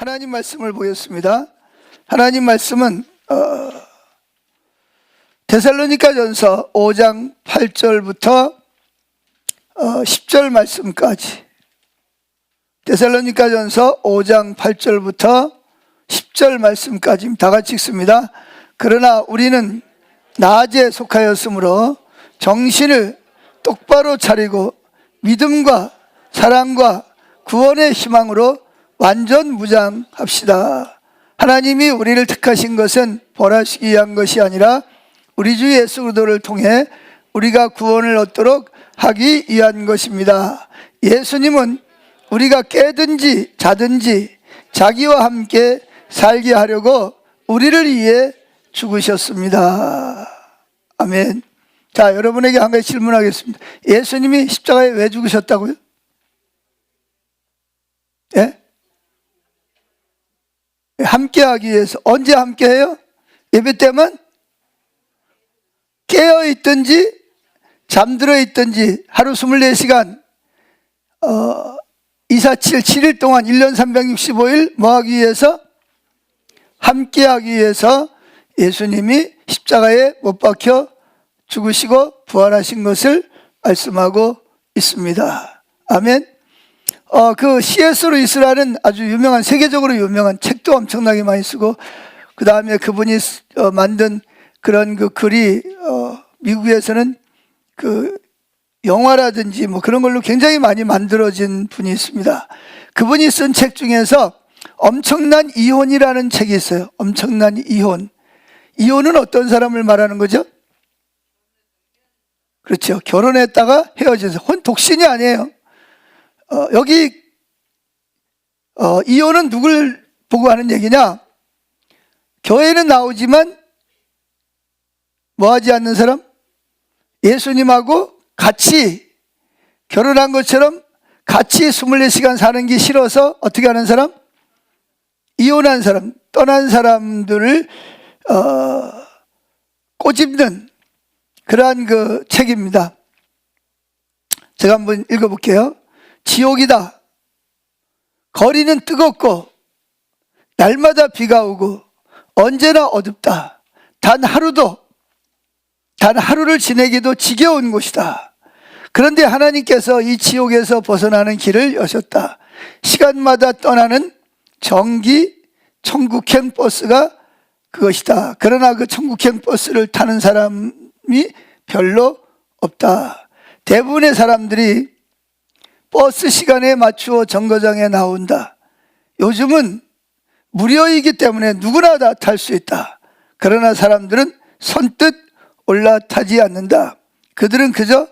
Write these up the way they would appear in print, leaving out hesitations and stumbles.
하나님 말씀을 보였습니다. 하나님 말씀은 데살로니가전서 5장 8절부터 10절 말씀까지, 데살로니가전서 5장 8절부터 10절 말씀까지 다 같이 읽습니다. 그러나 우리는 낮에 속하였으므로 정신을 똑바로 차리고 믿음과 사랑과 구원의 희망으로 완전 무장합시다. 하나님이 우리를 택하신 것은 벌하시기 위한 것이 아니라 우리 주 예수 그리스도를 통해 우리가 구원을 얻도록 하기 위한 것입니다. 예수님은 우리가 깨든지 자든지 자기와 함께 살게 하려고 우리를 위해 죽으셨습니다. 아멘. 자, 여러분에게 한 가지 질문하겠습니다. 예수님이 십자가에 왜 죽으셨다고요? 예? 함께하기 위해서. 언제 함께해요? 예배 때만? 깨어있든지 잠들어 있든지 하루 24시간 247, 7일 동안 1년 365일 뭐 하기 위해서? 함께하기 위해서 예수님이 십자가에 못 박혀 죽으시고 부활하신 것을 말씀하고 있습니다. 아멘. 그 C.S. 루이스라는 아주 유명한, 세계적으로 유명한, 책도 엄청나게 많이 쓰고, 그 다음에 그분이 만든 그런 그 글이 미국에서는 그 영화라든지 뭐 그런 걸로 굉장히 많이 만들어진 분이 있습니다. 그분이 쓴 책 중에서 엄청난 이혼이라는 책이 있어요. 엄청난 이혼. 이혼은 어떤 사람을 말하는 거죠? 그렇죠. 결혼했다가 헤어져서. 독신이 아니에요. 여기 이혼은 누굴 보고 하는 얘기냐? 교회는 나오지만 뭐 하지 않는 사람? 예수님하고 같이 결혼한 것처럼 같이 24시간 사는 게 싫어서 어떻게 하는 사람? 이혼한 사람, 떠난 사람들을 꼬집는 그러한 그 책입니다. 제가 한번 읽어볼게요. 지옥이다. 거리는 뜨겁고 날마다 비가 오고 언제나 어둡다. 단 하루를 지내기도 지겨운 곳이다. 그런데 하나님께서 이 지옥에서 벗어나는 길을 여셨다. 시간마다 떠나는 정기 천국행 버스가 그것이다. 그러나 그 천국행 버스를 타는 사람이 별로 없다. 대부분의 사람들이 버스 시간에 맞추어 정거장에 나온다. 요즘은 무료이기 때문에 누구나 다 탈 수 있다. 그러나 사람들은 선뜻 올라타지 않는다. 그들은 그저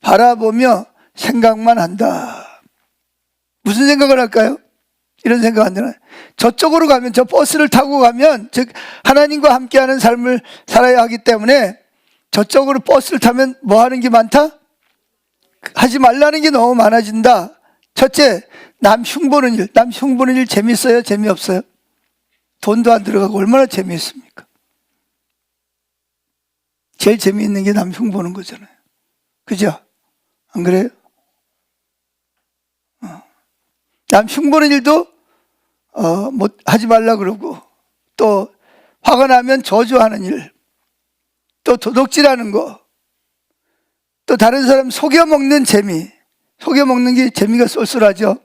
바라보며 생각만 한다. 무슨 생각을 할까요? 이런 생각 안 드나요? 저쪽으로 가면, 저 버스를 타고 가면, 즉 하나님과 함께하는 삶을 살아야 하기 때문에 저쪽으로 버스를 타면 뭐 하는 게 많다? 하지 말라는 게 너무 많아진다. 첫째, 남 흉보는 일. 남 흉보는 일 재밌어요? 재미없어요? 돈도 안 들어가고 얼마나 재미있습니까? 제일 재미있는 게 남 흉보는 거잖아요. 그죠? 안 그래요? 남 흉보는 일도 하지 말라 그러고, 또 화가 나면 저주하는 일, 또 도둑질하는 거, 또 다른 사람 속여먹는 재미. 속여먹는 게 재미가 쏠쏠하죠.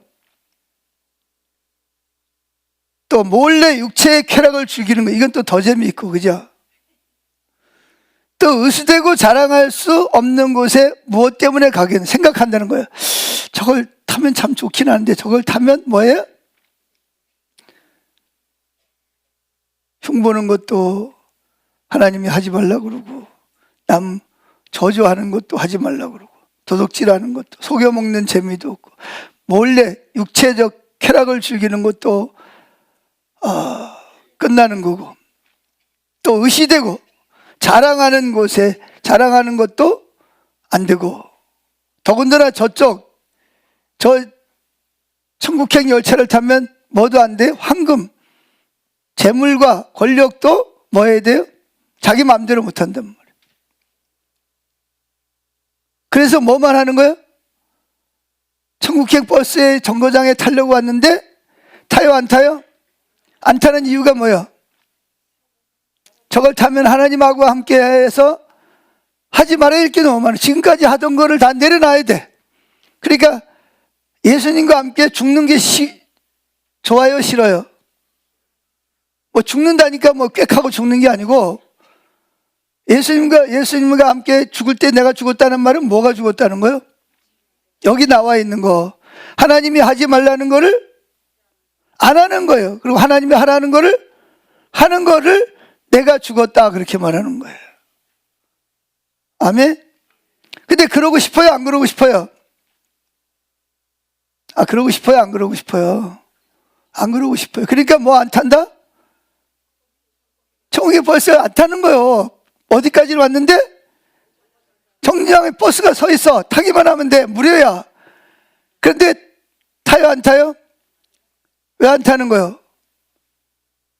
또 몰래 육체의 쾌락을 즐기는 거, 이건 또 더 재미있고, 그죠? 또 의수되고 자랑할 수 없는 곳에 무엇 때문에 가겠는 생각한다는 거예요. 저걸 타면 참 좋긴 한데 저걸 타면 뭐예요? 흉보는 것도 하나님이 하지 말라고 그러고, 남 저주하는 것도 하지 말라고 그러고, 도둑질하는 것도, 속여먹는 재미도 없고, 몰래 육체적 쾌락을 즐기는 것도 끝나는 거고, 또 의시되고 자랑하는 곳에 자랑하는 것도 안 되고, 더군다나 저 천국행 열차를 타면 뭐도 안 돼? 황금, 재물과 권력도 뭐 해야 돼요? 자기 마음대로 못 한단 말이에요. 그래서 뭐만 하는 거예요? 천국행 버스에 정거장에 타려고 왔는데 타요 안 타요? 안 타는 이유가 뭐예요? 저걸 타면 하나님하고 함께해서 하지 말아야 할 게 너무 많아. 지금까지 하던 거를 다 내려놔야 돼. 그러니까 예수님과 함께 죽는 게 좋아요, 싫어요? 뭐 죽는다니까 뭐 꽥하고 죽는 게 아니고, 예수님과 함께 죽을 때 내가 죽었다는 말은 뭐가 죽었다는 거예요? 여기 나와 있는 거. 하나님이 하지 말라는 거를 안 하는 거예요. 그리고 하나님이 하라는 거를 하는 거를 내가 죽었다, 그렇게 말하는 거예요. 아멘? 근데 그러고 싶어요, 안 그러고 싶어요? 그러고 싶어요, 안 그러고 싶어요? 안 그러고 싶어요. 그러니까 뭐 안 탄다? 천국에 벌써 안 타는 거예요. 어디까지 왔는데? 정류장에 버스가 서 있어. 타기만 하면 돼. 무료야. 그런데 타요, 안 타요? 왜 안 타는 거예요?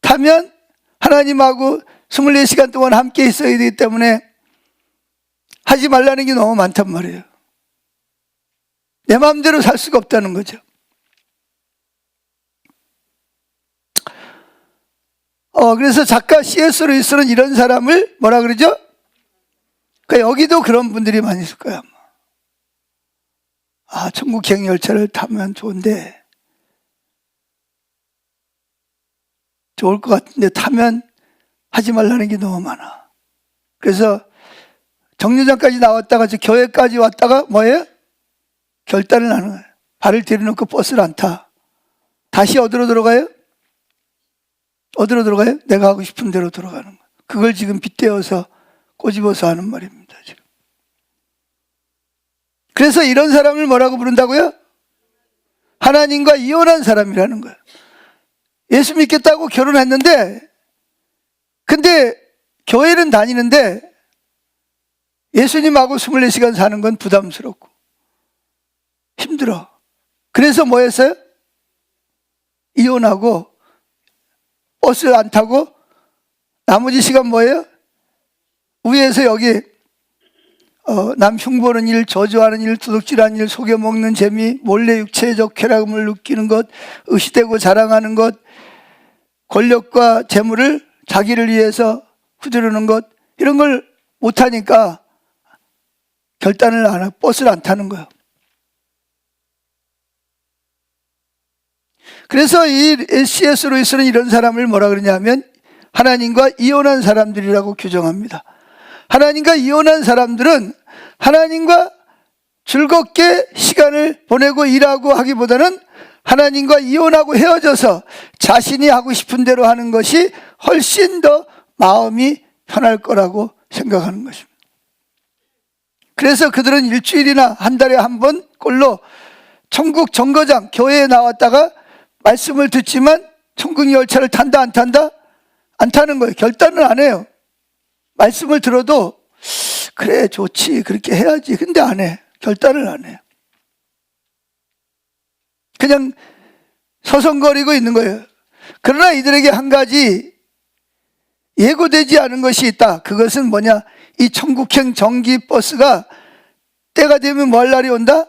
타면 하나님하고 24시간 동안 함께 있어야 되기 때문에 하지 말라는 게 너무 많단 말이에요. 내 마음대로 살 수가 없다는 거죠. 그래서 작가 C.S. 루이스는 이런 사람을 뭐라 그러죠? 그러니까 여기도 그런 분들이 많이 있을 거야. 천국 행 열차를 타면 좋은데, 좋을 것 같은데 타면 하지 말라는 게 너무 많아. 그래서 정류장까지 나왔다가 저 교회까지 왔다가 뭐예요? 결단을 하는 거예요. 발을 들여놓고 버스를 안 타. 다시 어디로 들어가요? 어디로 들어가요? 내가 하고 싶은 대로 들어가는 거예요. 그걸 지금 빗대어서 꼬집어서 하는 말입니다, 지금. 그래서 이런 사람을 뭐라고 부른다고요? 하나님과 이혼한 사람이라는 거예요. 예수 믿겠다고 결혼했는데, 근데 교회는 다니는데 예수님하고 24시간 사는 건 부담스럽고 힘들어. 그래서 뭐 했어요? 이혼하고 버스 안 타고 나머지 시간 뭐예요? 위에서 여기 남 흉보는 일, 저주하는 일, 도둑질하는 일, 속여먹는 재미, 몰래 육체적 쾌락을 느끼는 것, 의시되고 자랑하는 것, 권력과 재물을 자기를 위해서 휘두르는 것, 이런 걸 못하니까 결단을 안 하고 버스를 안 타는 거예요. 그래서 이 C.S. 루이스는 이런 사람을 뭐라 그러냐면 하나님과 이혼한 사람들이라고 규정합니다. 하나님과 이혼한 사람들은 하나님과 즐겁게 시간을 보내고 일하고 하기보다는 하나님과 이혼하고 헤어져서 자신이 하고 싶은 대로 하는 것이 훨씬 더 마음이 편할 거라고 생각하는 것입니다. 그래서 그들은 일주일이나 한 달에 한 번 꼴로 천국 정거장 교회에 나왔다가 말씀을 듣지만 천국 열차를 탄다 안 탄다? 안 타는 거예요. 결단을 안 해요. 말씀을 들어도 그래 좋지 그렇게 해야지. 근데 안 해. 결단을 안 해요. 그냥 서성거리고 있는 거예요. 그러나 이들에게 한 가지 예고되지 않은 것이 있다. 그것은 뭐냐? 이 천국행 전기버스가 때가 되면 뭐 할 날이 온다?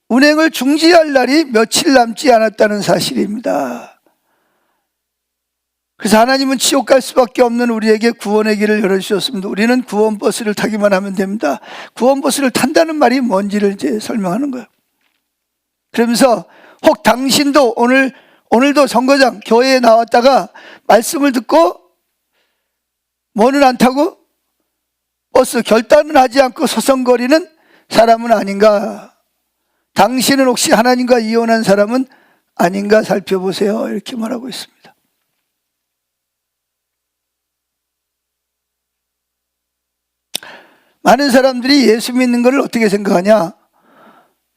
운행을 중지할 날이 며칠 남지 않았다는 사실입니다. 그래서 하나님은 지옥 갈 수밖에 없는 우리에게 구원의 길을 열어주셨습니다. 우리는 구원버스를 타기만 하면 됩니다. 구원버스를 탄다는 말이 뭔지를 이제 설명하는 거예요. 그러면서 혹 당신도 오늘도 정거장 교회에 나왔다가 말씀을 듣고 뭐는 안 타고 버스 결단은 하지 않고 서성거리는 사람은 아닌가? 당신은 혹시 하나님과 이혼한 사람은 아닌가 살펴보세요. 이렇게 말하고 있습니다. 많은 사람들이 예수 믿는 것을 어떻게 생각하냐?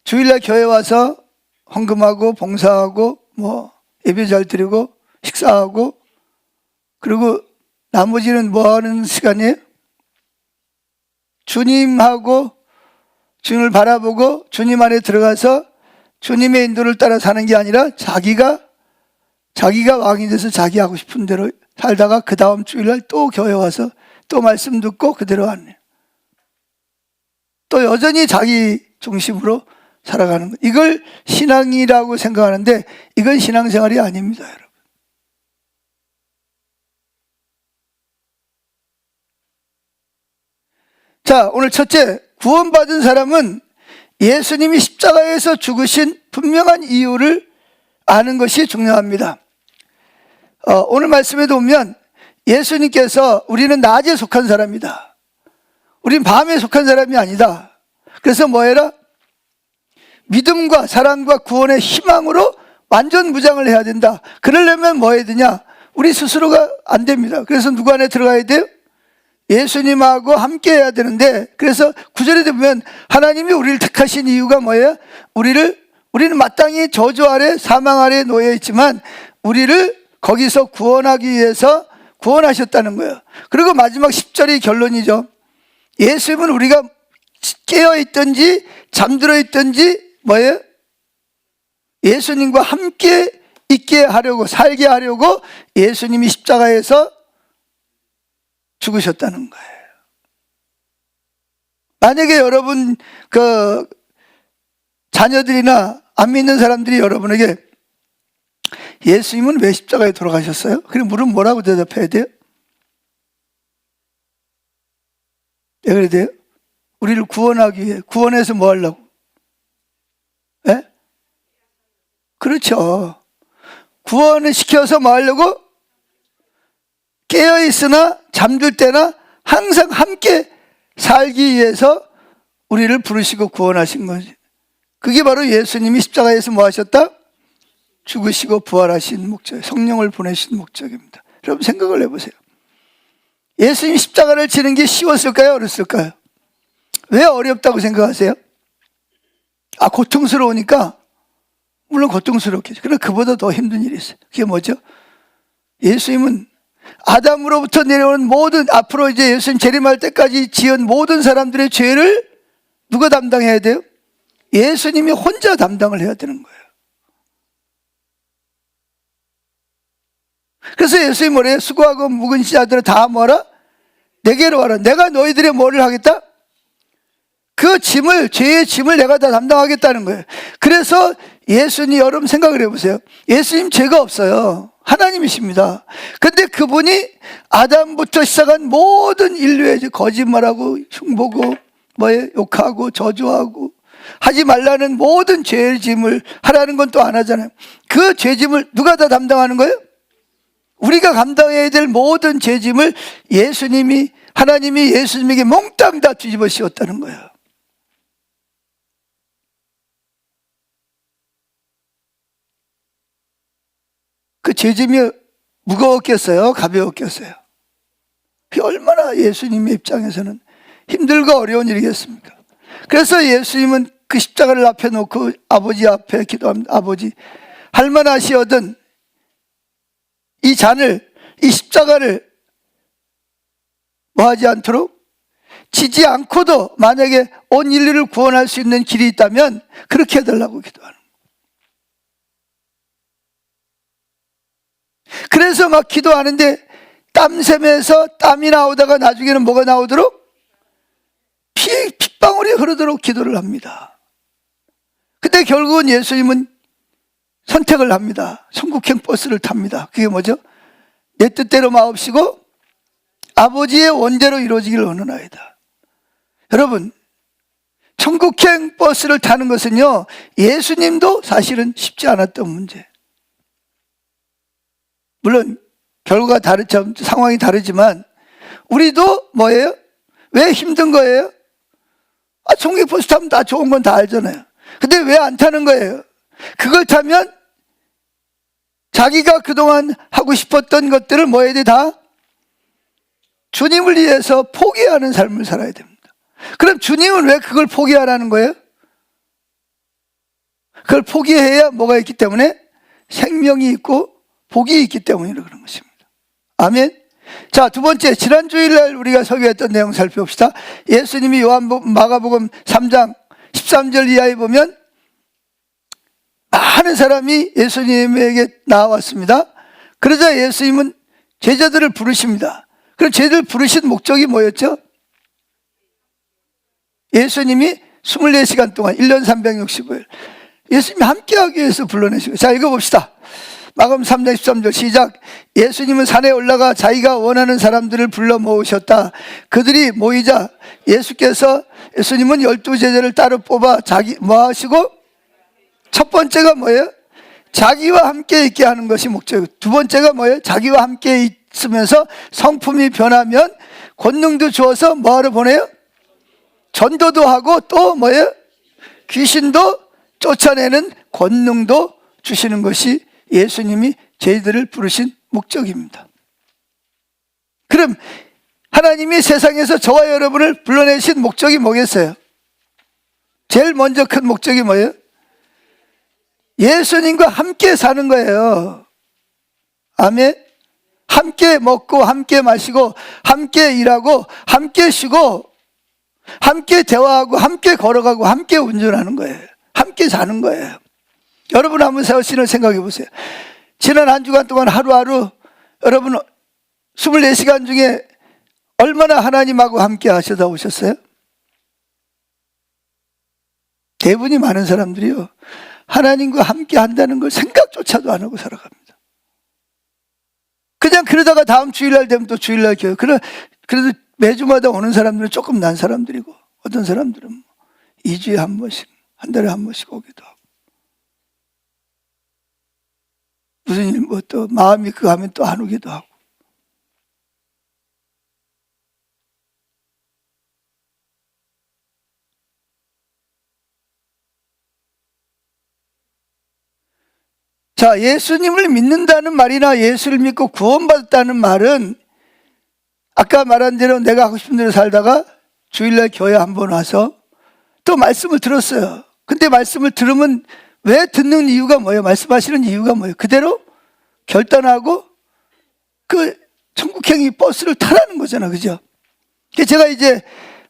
주일날 교회 와서 헌금하고 봉사하고 뭐 예배 잘 드리고 식사하고 그리고 나머지는 뭐 하는 시간이에요? 주님하고 주님을 바라보고 주님 안에 들어가서 주님의 인도를 따라 사는 게 아니라 자기가 왕이 돼서 자기 하고 싶은 대로 살다가 그 다음 주일날 또 교회 와서 또 말씀 듣고 그대로 왔네요. 또 여전히 자기 중심으로 살아가는 것. 이걸 신앙이라고 생각하는데 이건 신앙생활이 아닙니다, 여러분. 자, 오늘 첫째, 구원받은 사람은 예수님이 십자가에서 죽으신 분명한 이유를 아는 것이 중요합니다. 오늘 말씀에도 보면 예수님께서 우리는 낮에 속한 사람이다, 우린 밤에 속한 사람이 아니다, 그래서 뭐 해라? 믿음과 사랑과 구원의 희망으로 완전 무장을 해야 된다. 그러려면 뭐 해야 되냐? 우리 스스로가 안 됩니다. 그래서 누구 안에 들어가야 돼요? 예수님하고 함께 해야 되는데, 그래서 구절에 보면 하나님이 우리를 택하신 이유가 뭐예요? 우리는 마땅히 저주 아래 사망 아래 놓여 있지만 우리를 거기서 구원하기 위해서 구원하셨다는 거예요. 그리고 마지막 10절이 결론이죠. 예수님은 우리가 깨어 있든지 잠들어 있든지 뭐예요? 예수님과 함께 있게 하려고, 살게 하려고 예수님이 십자가에서 죽으셨다는 거예요. 만약에 여러분 자녀들이나 안 믿는 사람들이 여러분에게 예수님은 왜 십자가에 돌아가셨어요? 그럼 물으면 뭐라고 대답해야 돼요? 왜 그래야 돼요? 우리를 구원하기 위해. 구원해서 뭐 하려고? 예? 그렇죠. 구원을 시켜서 뭐 하려고? 깨어있으나 잠들 때나 항상 함께 살기 위해서 우리를 부르시고 구원하신 거지. 그게 바로 예수님이 십자가에서 뭐 하셨다? 죽으시고 부활하신 목적, 성령을 보내신 목적입니다. 여러분 생각을 해보세요. 예수님 십자가를 지는 게 쉬웠을까요? 어렸을까요? 왜 어렵다고 생각하세요? 고통스러우니까. 물론 고통스럽겠죠. 그러나 그보다 더 힘든 일이 있어요. 그게 뭐죠? 예수님은 아담으로부터 내려온 모든, 앞으로 이제 예수님 재림할 때까지 지은 모든 사람들의 죄를 누가 담당해야 돼요? 예수님이 혼자 담당을 해야 되는 거예요. 그래서 예수님이 뭐래요? 수고하고 묵은 자들은 다 뭐라? 내게로 와라. 내가 너희들의 뭐를 하겠다? 그 짐을, 죄의 짐을 내가 다 담당하겠다는 거예요. 그래서 예수님, 여러분 생각을 해보세요. 예수님 죄가 없어요. 하나님이십니다. 근데 그분이 아담부터 시작한 모든 인류에 거짓말하고 흉보고 욕하고 저주하고 하지 말라는 모든 죄의 짐을 하라는 건 또 안 하잖아요. 그 죄짐을 누가 다 담당하는 거예요? 우리가 감당해야 될 모든 죄짐을 예수님이, 하나님이 예수님에게 몽땅 다 뒤집어 씌웠다는 거예요. 그 죄짐이 무거웠겠어요? 가벼웠겠어요? 그게 얼마나 예수님의 입장에서는 힘들고 어려운 일이겠습니까? 그래서 예수님은 그 십자가를 앞에 놓고 아버지 앞에 기도합니다. 아버지, 할만하시거든 이 잔을, 이 십자가를 뭐 하지 않도록, 지지 않고도 만약에 온 인류를 구원할 수 있는 길이 있다면 그렇게 해달라고 기도하는 거예요. 그래서 막 기도하는데 땀샘에서 땀이 나오다가 나중에는 뭐가 나오도록? 핏방울이 흐르도록 기도를 합니다. 근데 결국은 예수님은 선택을 합니다. 천국행 버스를 탑니다. 그게 뭐죠? 내 뜻대로 마옵시고 아버지의 원대로 이루어지기를 원하나이다. 여러분, 천국행 버스를 타는 것은요, 예수님도 사실은 쉽지 않았던 문제. 물론 결과가 다르죠. 상황이 다르지만 우리도 뭐예요? 왜 힘든 거예요? 천국행 버스 타면 다 좋은 건 다 알잖아요. 근데 왜 안 타는 거예요? 그걸 타면 자기가 그동안 하고 싶었던 것들을 뭐 해야 돼? 다 주님을 위해서 포기하는 삶을 살아야 됩니다. 그럼 주님은 왜 그걸 포기하라는 거예요? 그걸 포기해야 뭐가 있기 때문에? 생명이 있고 복이 있기 때문이라 그런 것입니다. 아멘. 자, 두 번째, 지난 주일날 우리가 설교했던 내용 살펴봅시다. 예수님이 마가복음 3장 13절 이하에 보면 많은 사람이 예수님에게 나왔습니다. 그러자 예수님은 제자들을 부르십니다. 그럼 제자들 부르신 목적이 뭐였죠? 예수님이 24시간 동안 1년 365일 예수님이 함께하기 위해서 불러내시고. 자, 읽어봅시다. 마가복음 3장 13절 시작. 예수님은 산에 올라가 자기가 원하는 사람들을 불러 모으셨다. 그들이 모이자 예수님은 12제자를 따로 뽑아 자기 뭐 하시고, 첫 번째가 뭐예요? 자기와 함께 있게 하는 것이 목적이고, 두 번째가 뭐예요? 자기와 함께 있으면서 성품이 변하면 권능도 주어서 뭐하러 보내요? 전도도 하고 또 뭐예요? 귀신도 쫓아내는 권능도 주시는 것이 예수님이 저희들을 부르신 목적입니다. 그럼 하나님이 세상에서 저와 여러분을 불러내신 목적이 뭐겠어요? 제일 먼저 큰 목적이 뭐예요? 예수님과 함께 사는 거예요. 아멘. 함께 먹고 함께 마시고 함께 일하고 함께 쉬고 함께 대화하고 함께 걸어가고 함께 운전하는 거예요. 함께 사는 거예요. 여러분 한번 세우시는 생각해 보세요. 지난 한 주간 동안 하루하루 여러분 24시간 중에 얼마나 하나님하고 함께 하시다 오셨어요? 대부분이 많은 사람들이요, 하나님과 함께 한다는 걸 생각조차도 안 하고 살아갑니다. 그냥 그러다가 다음 주일날 되면 또 주일날 교회. 그래도 매주마다 오는 사람들은 조금 난 사람들이고, 어떤 사람들은 2주에 한 번씩, 한 달에 한 번씩 오기도 하고, 무슨 일 뭐 또 마음이 그거 하면 또 안 오기도 하고. 자, 예수님을 믿는다는 말이나 예수를 믿고 구원받았다는 말은 아까 말한 대로 내가 하고 싶은 대로 살다가 주일날 교회 한번 와서 또 말씀을 들었어요. 근데 말씀을 들으면 왜 듣는 이유가 뭐예요? 말씀하시는 이유가 뭐예요? 그대로 결단하고 그 천국행이 버스를 타라는 거잖아, 그죠? 제가 이제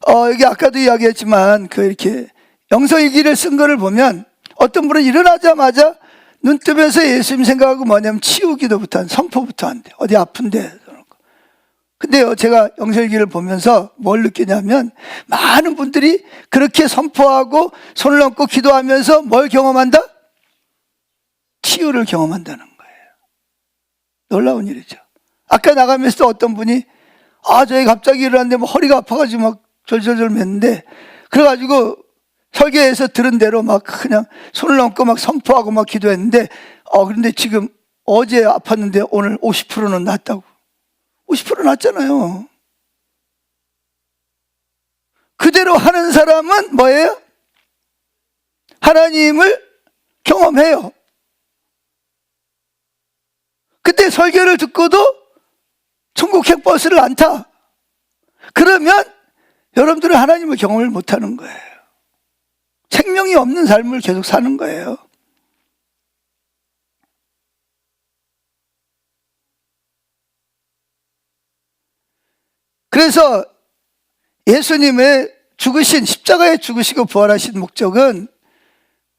여기 아까도 이야기했지만 이렇게 영성일기를 쓴 거를 보면 어떤 분은 일어나자마자 눈 뜨면서 예수님 생각하고 뭐냐면 치우기도부터 한 선포부터 한대. 어디 아픈데. 근데요, 제가 영성일기를 보면서 뭘 느끼냐면 많은 분들이 그렇게 선포하고 손을 얹고 기도하면서 뭘 경험한다? 치유를 경험한다는 거예요. 놀라운 일이죠. 아까 나가면서 어떤 분이 저희 갑자기 일어났는데 뭐 허리가 아파가지고 막 절절절 맸는데, 그래가지고 설교에서 들은 대로 막 그냥 손을 얹고 막 선포하고 막 기도했는데, 그런데 지금 어제 아팠는데 오늘 50%는 낫다고. 50% 낫잖아요. 그대로 하는 사람은 뭐예요? 하나님을 경험해요. 그때 설교를 듣고도 천국행 버스를 안 타. 그러면 여러분들은 하나님을 경험을 못하는 거예요. 생명이 없는 삶을 계속 사는 거예요. 그래서 예수님의 죽으신, 십자가에 죽으시고 부활하신 목적은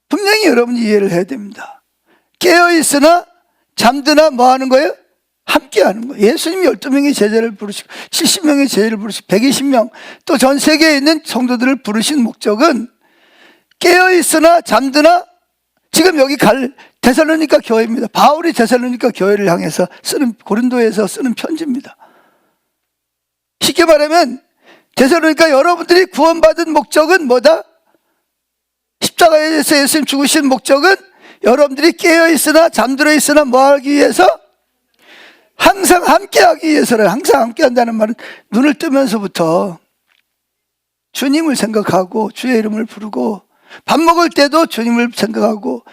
분명히 여러분이 이해를 해야 됩니다. 깨어있으나 잠드나 뭐 하는 거예요? 함께 하는 거예요. 예수님이 12명의 제자를 부르시고 70명의 제자를 부르시고 120명 또 전 세계에 있는 성도들을 부르신 목적은 깨어있으나 잠드나, 지금 여기 갈 데살로니가 교회입니다. 바울이 데살로니가 교회를 향해서 쓰는, 고린도에서 쓰는 편지입니다. 쉽게 말하면 데살로니가 여러분들이 구원받은 목적은 뭐다? 십자가에서 예수님 죽으신 목적은 여러분들이 깨어있으나 잠들어 있으나 뭐 하기 위해서? 항상 함께하기 위해서를. 항상 함께한다는 말은 눈을 뜨면서부터 주님을 생각하고 주의 이름을 부르고, 밥 먹을 때도 주님을 생각하고,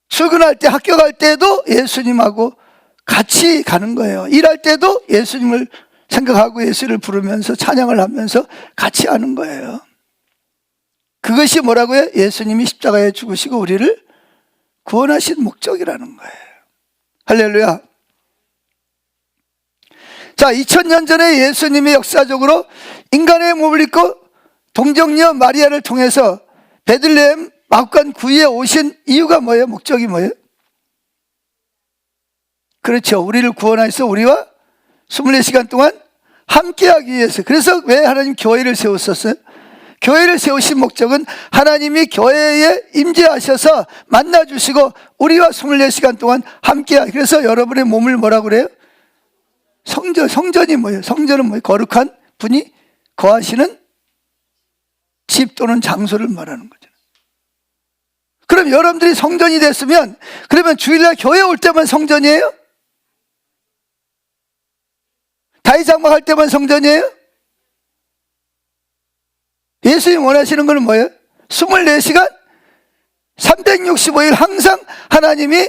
출근할 때 학교 갈 때도 예수님하고 같이 가는 거예요. 일할 때도 예수님을 생각하고 예수를 부르면서 찬양을 하면서 같이 하는 거예요. 그것이 뭐라고요? 예수님이 십자가에 죽으시고 우리를 구원하신 목적이라는 거예요. 할렐루야. 자, 2000년 전에 예수님이 역사적으로 인간의 몸을 입고 동정녀 마리아를 통해서 베들레헴 마구간 구유에 오신 이유가 뭐예요? 목적이 뭐예요? 그렇죠. 우리를 구원하셔서 우리와 24시간 동안 함께하기 위해서. 그래서 왜 하나님 교회를 세웠었어요? 교회를 세우신 목적은 하나님이 교회에 임재하셔서 만나주시고 우리와 24시간 동안 함께. 그래서 여러분의 몸을 뭐라고 그래요? 성전이 뭐예요? 성전은 뭐예요? 거룩한 분이 거하시는 집 또는 장소를 말하는 거죠. 그럼 여러분들이 성전이 됐으면, 그러면 주일날 교회 올 때만 성전이에요? 다이장막 할 때만 성전이에요? 예수님 원하시는 건 뭐예요? 24시간 365일 항상 하나님이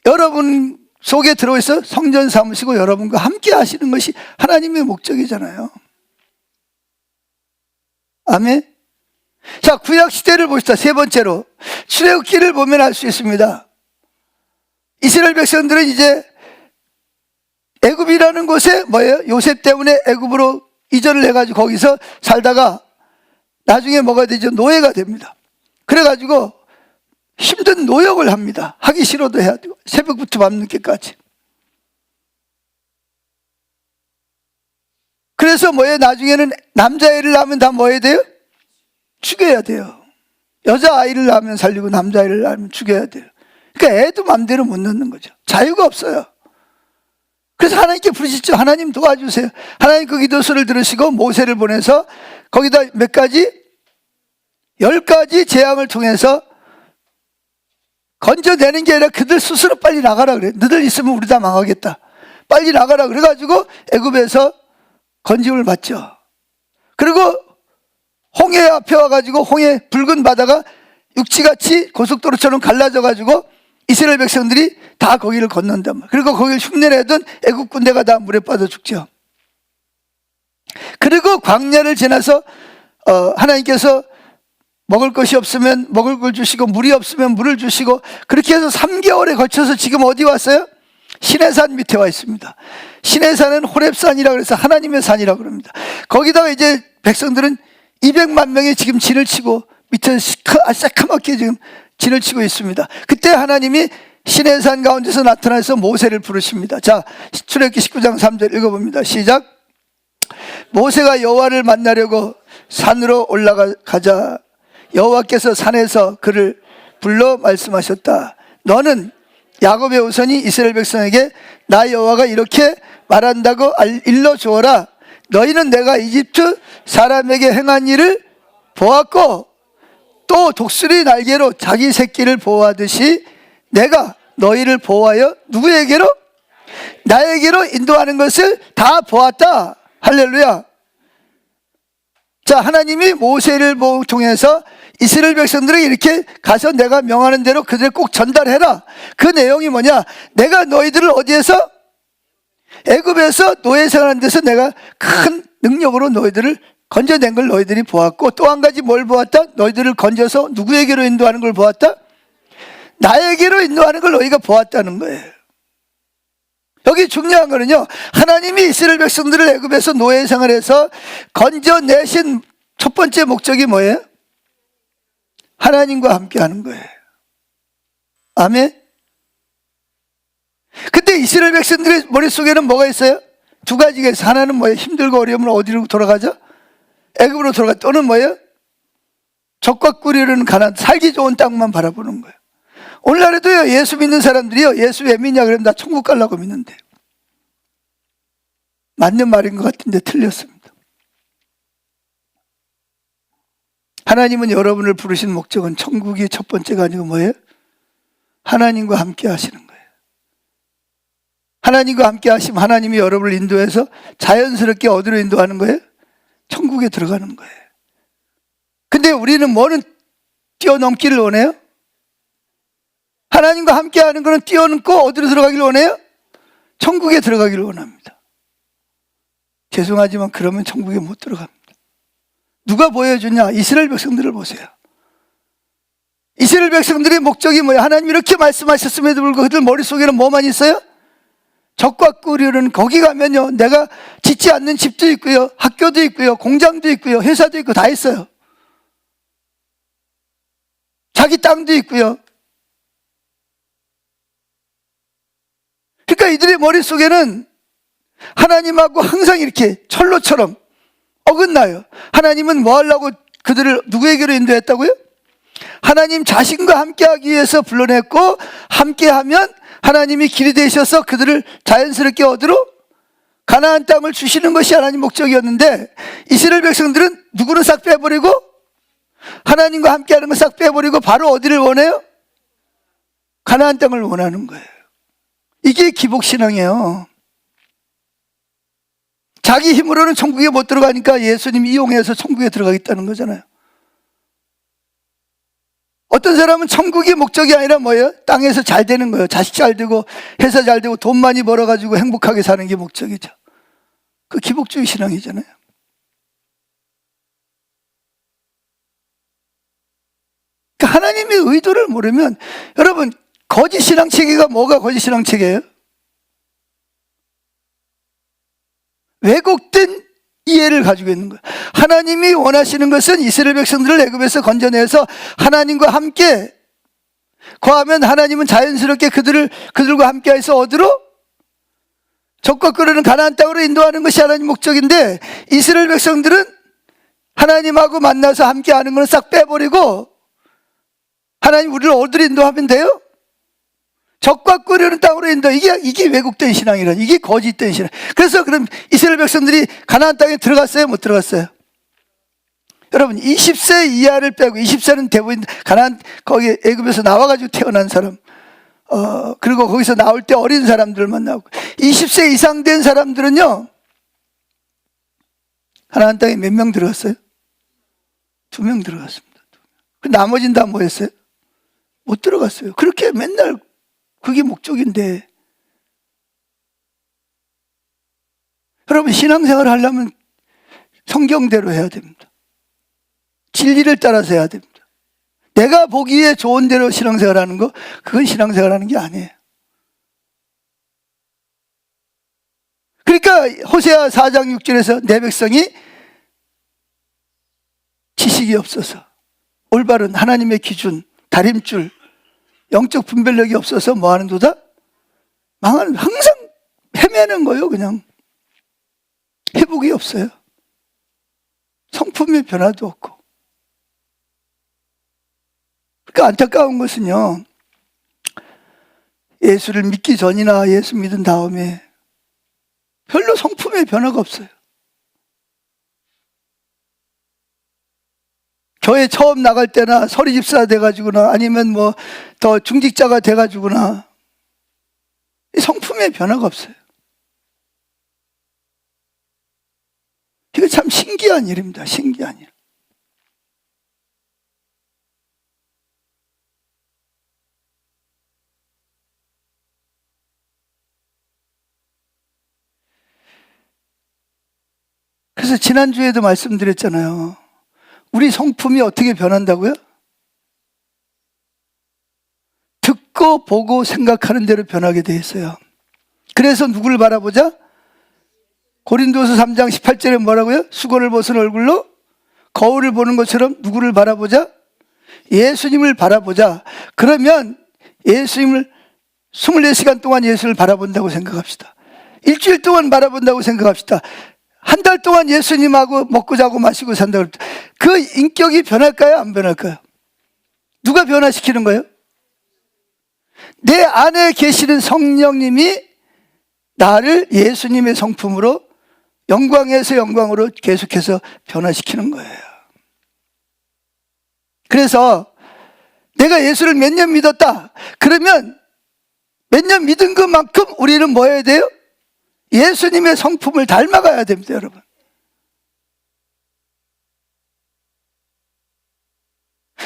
여러분 속에 들어있어 성전 삼으시고 여러분과 함께 하시는 것이 하나님의 목적이잖아요. 아멘. 자, 구약 시대를 봅시다. 세 번째로 출애굽기를 보면 알 수 있습니다. 이스라엘 백성들은 이제 애굽이라는 곳에 뭐예요? 요셉 때문에 애굽으로 이전을 해가지고 거기서 살다가 나중에 뭐가 되죠? 노예가 됩니다. 그래가지고 힘든 노역을 합니다. 하기 싫어도 해야 되고 새벽부터 밤늦게까지. 그래서 뭐예요? 나중에는 남자애를 낳으면 다 뭐 해야 돼요? 죽여야 돼요. 여자아이를 낳으면 살리고 남자아이를 낳으면 죽여야 돼요. 그러니까 애도 맘대로 못 낳는 거죠. 자유가 없어요. 그래서 하나님께 부르시죠. 하나님 도와주세요. 하나님 그 기도소를 들으시고 모세를 보내서 거기다 몇 가지? 10가지 재앙을 통해서 건져내는 게 아니라 그들 스스로 빨리 나가라 그래. 너들 있으면 우리 다 망하겠다. 빨리 나가라 그래가지고 애굽에서 건짐을 받죠. 그리고 홍해 앞에 와가지고 홍해 붉은 바다가 육지같이 고속도로처럼 갈라져가지고 이스라엘 백성들이 다 거기를 건넌단 말이에요. 그리고 거기를 흉내내던 애국 군대가 다 물에 빠져 죽죠. 그리고 광야를 지나서 하나님께서 먹을 것이 없으면 먹을 걸 주시고 물이 없으면 물을 주시고 그렇게 해서 3개월에 걸쳐서 지금 어디 왔어요? 시내산 밑에 와 있습니다. 시내산은 호렙산이라고 해서 하나님의 산이라고 그럽니다. 거기다가 이제 백성들은 200만 명이 지금 진을 치고 밑에 새카맣게 지금 진을 치고 있습니다. 그때 하나님이 시내산 가운데서 나타나서 모세를 부르십니다. 자, 출애굽기 19장 3절 읽어봅니다. 시작. 모세가 여호와를 만나려고 산으로 올라가자 여호와께서 산에서 그를 불러 말씀하셨다. 너는 야곱의 후손이 이스라엘 백성에게 나 여호와가 이렇게 말한다고 일러주어라. 너희는 내가 이집트 사람에게 행한 일을 보았고 또 독수리 날개로 자기 새끼를 보호하듯이 내가 너희를 보호하여 누구에게로? 나에게로 인도하는 것을 다 보았다. 할렐루야. 자, 하나님이 모세를 통해서 이스라엘 백성들에게 이렇게 가서 내가 명하는 대로 그들을 꼭 전달해라. 그 내용이 뭐냐? 내가 너희들을 어디에서? 애굽에서 노예 생활하는 데서 내가 큰 능력으로 너희들을 건져낸 걸 너희들이 보았고 또 한 가지 뭘 보았다? 너희들을 건져서 누구에게로 인도하는 걸 보았다? 나에게로 인도하는 걸 너희가 보았다는 거예요. 여기 중요한 거는요, 하나님이 이스라엘 백성들을 애굽에서 노예 생활해서 건져내신 첫 번째 목적이 뭐예요? 하나님과 함께 하는 거예요. 아멘. 근데 이스라엘 백성들의 머릿속에는 뭐가 있어요? 두 가지가 있어요. 하나는 뭐예요? 힘들고 어려우면 어디로 돌아가죠? 애굽으로 돌아가. 또는 뭐예요? 적과 꿀이르는 가난, 살기 좋은 땅만 바라보는 거예요. 오늘날에도요, 예수 믿는 사람들이요, 예수 왜 믿냐 그러면 나 천국 가려고 믿는데. 맞는 말인 것 같은데 틀렸습니다. 하나님은 여러분을 부르신 목적은 천국이 첫 번째가 아니고 뭐예요? 하나님과 함께 하시는 거예요. 하나님과 함께 하시면 하나님이 여러분을 인도해서 자연스럽게 어디로 인도하는 거예요? 천국에 들어가는 거예요. 근데 우리는 뭐는 뛰어넘기를 원해요? 하나님과 함께 하는 거는 뛰어넘고 어디로 들어가기를 원해요? 천국에 들어가기를 원합니다. 죄송하지만 그러면 천국에 못 들어갑니다. 누가 보여주냐? 이스라엘 백성들을 보세요. 이스라엘 백성들의 목적이 뭐예요? 하나님 이렇게 말씀하셨음에도 불구하고 그들 머릿속에는 뭐만 있어요? 적과 꿀이는 거기 가면요, 내가 짓지 않는 집도 있고요, 학교도 있고요, 공장도 있고요, 회사도 있고 다 있어요. 자기 땅도 있고요. 그러니까 이들의 머릿속에는 하나님하고 항상 이렇게 철로처럼 어긋나요. 하나님은 뭐 하려고 그들을 누구에게로 인도했다고요? 하나님 자신과 함께하기 위해서 불러냈고, 함께하면 하나님이 길이 되셔서 그들을 자연스럽게 어디로? 가나안 땅을 주시는 것이 하나님 목적이었는데, 이스라엘 백성들은 누구를 싹 빼버리고, 하나님과 함께하는 걸 싹 빼버리고 바로 어디를 원해요? 가나안 땅을 원하는 거예요. 이게 기복신앙이에요. 자기 힘으로는 천국에 못 들어가니까 예수님 이용해서 천국에 들어가겠다는 거잖아요. 어떤 사람은 천국이 목적이 아니라 뭐예요? 땅에서 잘 되는 거예요. 자식 잘 되고 회사 잘 되고 돈 많이 벌어가지고 행복하게 사는 게 목적이죠. 그 기복주의 신앙이잖아요. 그러니까 하나님의 의도를 모르면, 여러분, 거짓 신앙 체계가 뭐가 거짓 신앙 체계예요? 왜곡된 이해를 가지고 있는 거예요. 하나님이 원하시는 것은 이스라엘 백성들을 애굽에서 건져내서 하나님과 함께 거하면 하나님은 자연스럽게 그들과 함께해서 어디로? 적과 끓는 가나안 땅으로 인도하는 것이 하나님 목적인데, 이스라엘 백성들은 하나님하고 만나서 함께하는 것을 싹 빼버리고, 하나님 우리를 어디로 인도하면 돼요? 적과 끓는 땅으로 인도. 이게 왜곡된 신앙이라, 이게 거짓된 신앙. 그래서 그럼 이스라엘 백성들이 가나안 땅에 들어갔어요? 못 들어갔어요? 여러분, 20세 이하를 빼고, 20세는 대부분 가나안, 거기 애굽에서 나와가지고 태어난 사람, 그리고 거기서 나올 때 어린 사람들만 나오고, 20세 이상 된 사람들은요, 가나안 땅에 몇 명 들어갔어요? 2명 들어갔습니다. 그 나머지는 다 뭐 했어요? 못 들어갔어요. 그렇게 맨날 그게 목적인데, 여러분, 신앙생활을 하려면 성경대로 해야 됩니다. 진리를 따라서 해야 됩니다. 내가 보기에 좋은 대로 신앙생활 하는 거, 그건 신앙생활 하는 게 아니에요. 그러니까 호세아 4장 6절에서 내 백성이 지식이 없어서, 올바른 하나님의 기준, 다림줄, 영적 분별력이 없어서 뭐 하는도다? 망하는, 항상 헤매는 거예요. 그냥 회복이 없어요. 성품의 변화도 없고. 그러니까 안타까운 것은요, 예수를 믿기 전이나 예수 믿은 다음에 별로 성품의 변화가 없어요. 교회 처음 나갈 때나 서리집사 돼가지고나 아니면 뭐 더 중직자가 돼가지고나 성품의 변화가 없어요. 이거 참 신기한 일입니다. 신기한 일. 그래서 지난주에도 말씀드렸잖아요. 우리 성품이 어떻게 변한다고요? 듣고 보고 생각하는 대로 변하게 돼 있어요. 그래서 누구를 바라보자? 고린도서 3장 18절에 뭐라고요? 수건을 벗은 얼굴로 거울을 보는 것처럼 누구를 바라보자? 예수님을 바라보자. 그러면 예수님을 24시간 동안 예수를 바라본다고 생각합시다. 일주일 동안 바라본다고 생각합시다. 한 달 동안 예수님하고 먹고 자고 마시고 산다고 합니다. 그 인격이 변할까요? 안 변할까요? 누가 변화시키는 거예요? 내 안에 계시는 성령님이 나를 예수님의 성품으로, 영광에서 영광으로 계속해서 변화시키는 거예요. 그래서 내가 예수를 몇 년 믿었다. 그러면 몇 년 믿은 것만큼 우리는 뭐 해야 돼요? 예수님의 성품을 닮아가야 됩니다, 여러분.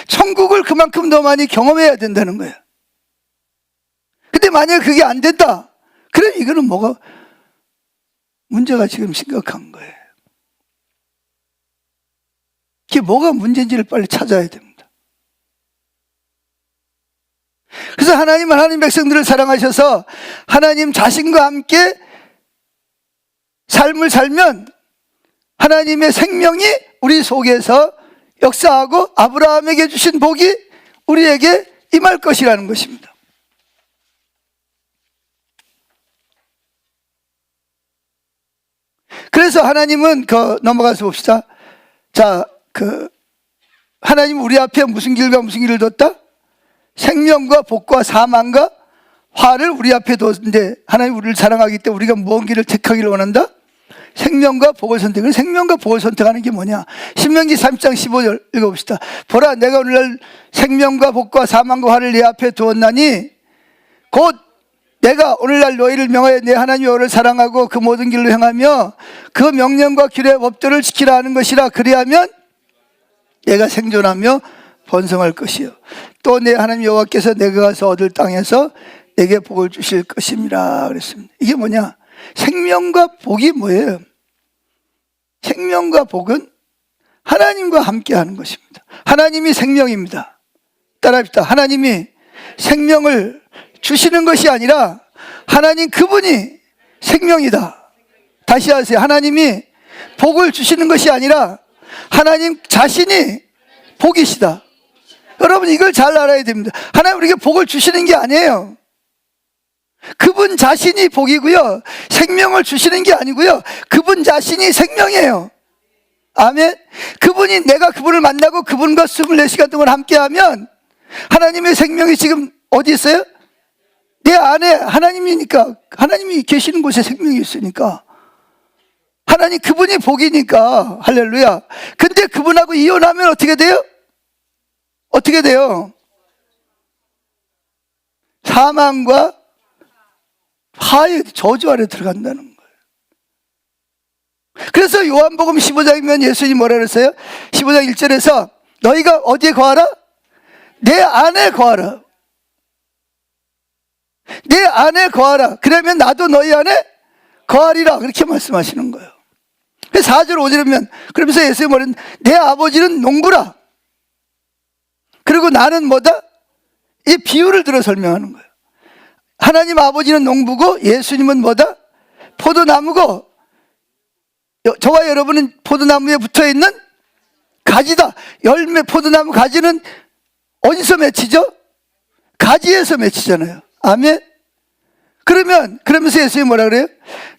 천국을 그만큼 더 많이 경험해야 된다는 거예요. 근데 만약에 그게 안 된다, 그럼 이거는 뭐가 문제가 지금 심각한 거예요. 그게 뭐가 문제인지를 빨리 찾아야 됩니다. 그래서 하나님은 하나님 백성들을 사랑하셔서 하나님 자신과 함께 삶을 살면 하나님의 생명이 우리 속에서 역사하고 아브라함에게 주신 복이 우리에게 임할 것이라는 것입니다. 그래서 하나님은 넘어가서 봅시다. 자, 하나님 우리 앞에 무슨 길과 무슨 길을 뒀다? 생명과 복과 사망과 화를 우리 앞에 뒀는데, 하나님 우리를 사랑하기 때문에 우리가 무언 길을 택하기를 원한다? 생명과 복을 선택을. 생명과 복을 선택하는 게 뭐냐? 신명기 30장 15절 읽어봅시다. 보라, 내가 오늘날 생명과 복과 사망과 화를 내 앞에 두었나니 곧 내가 오늘날 너희를 명하여 내 하나님 여호와를 사랑하고 그 모든 길로 행하며 그 명령과 규례 법도를 지키라 하는 것이라. 그리하면 내가 생존하며 번성할 것이요 또 내 하나님 여호와께서 내가 가서 얻을 땅에서 내게 복을 주실 것입니다 그랬습니다. 이게 뭐냐? 생명과 복이 뭐예요? 생명과 복은 하나님과 함께 하는 것입니다. 하나님이 생명입니다. 따라합시다. 하나님이 생명을 주시는 것이 아니라 하나님 그분이 생명이다. 다시 하세요. 하나님이 복을 주시는 것이 아니라 하나님 자신이 복이시다. 여러분 이걸 잘 알아야 됩니다. 하나님 우리에게 복을 주시는 게 아니에요. 그분 자신이 복이고요, 생명을 주시는 게 아니고요, 그분 자신이 생명이에요. 아멘. 그분이, 내가 그분을 만나고 그분과 24시간 동안 함께하면 하나님의 생명이 지금 어디 있어요? 내 안에 하나님이니까, 하나님이 계시는 곳에 생명이 있으니까, 하나님 그분이 복이니까. 할렐루야. 근데 그분하고 이혼하면 어떻게 돼요? 어떻게 돼요? 사망과 화의 저주 아래 들어간다는 거예요. 그래서 요한복음 15장이면 예수님이 뭐라 그랬어요? 15장 1절에서 너희가 어디에 거하라? 내 안에 거하라. 내 안에 거하라. 그러면 나도 너희 안에 거하리라. 그렇게 말씀하시는 거예요. 4절 5절이면 그러면서 예수님이 뭐랬는, 내 아버지는 농부라. 그리고 나는 뭐다? 이 비유를 들어 설명하는 거예요. 하나님 아버지는 농부고 예수님은 뭐다? 포도나무고, 저와 여러분은 포도나무에 붙어있는 가지다. 열매, 포도나무 가지는 어디서 맺히죠? 가지에서 맺히잖아요. 아멘. 그러면서 예수님이 뭐라 그래요?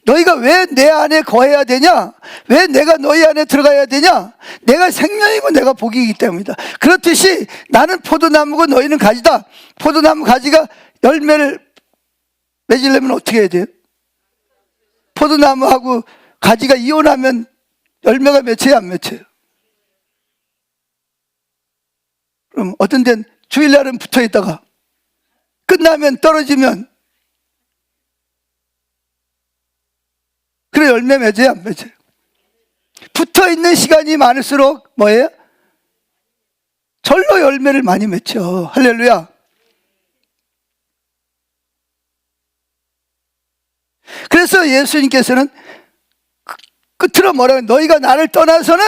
너희가 왜 내 안에 거해야 되냐? 왜 내가 너희 안에 들어가야 되냐? 내가 생명이고 내가 복이기 때문이다. 그렇듯이 나는 포도나무고 너희는 가지다. 포도나무 가지가 열매를 맺으려면 어떻게 해야 돼요? 포도나무하고 가지가 이혼하면 열매가 맺혀요, 안 맺혀요? 그럼 어떤 데는 주일날은 붙어 있다가 끝나면 떨어지면, 그래 열매 맺어요, 안 맺어요? 붙어 있는 시간이 많을수록 뭐예요? 절로 열매를 많이 맺죠. 할렐루야. 그래서 예수님께서는 끝으로 뭐라고, 너희가 나를 떠나서는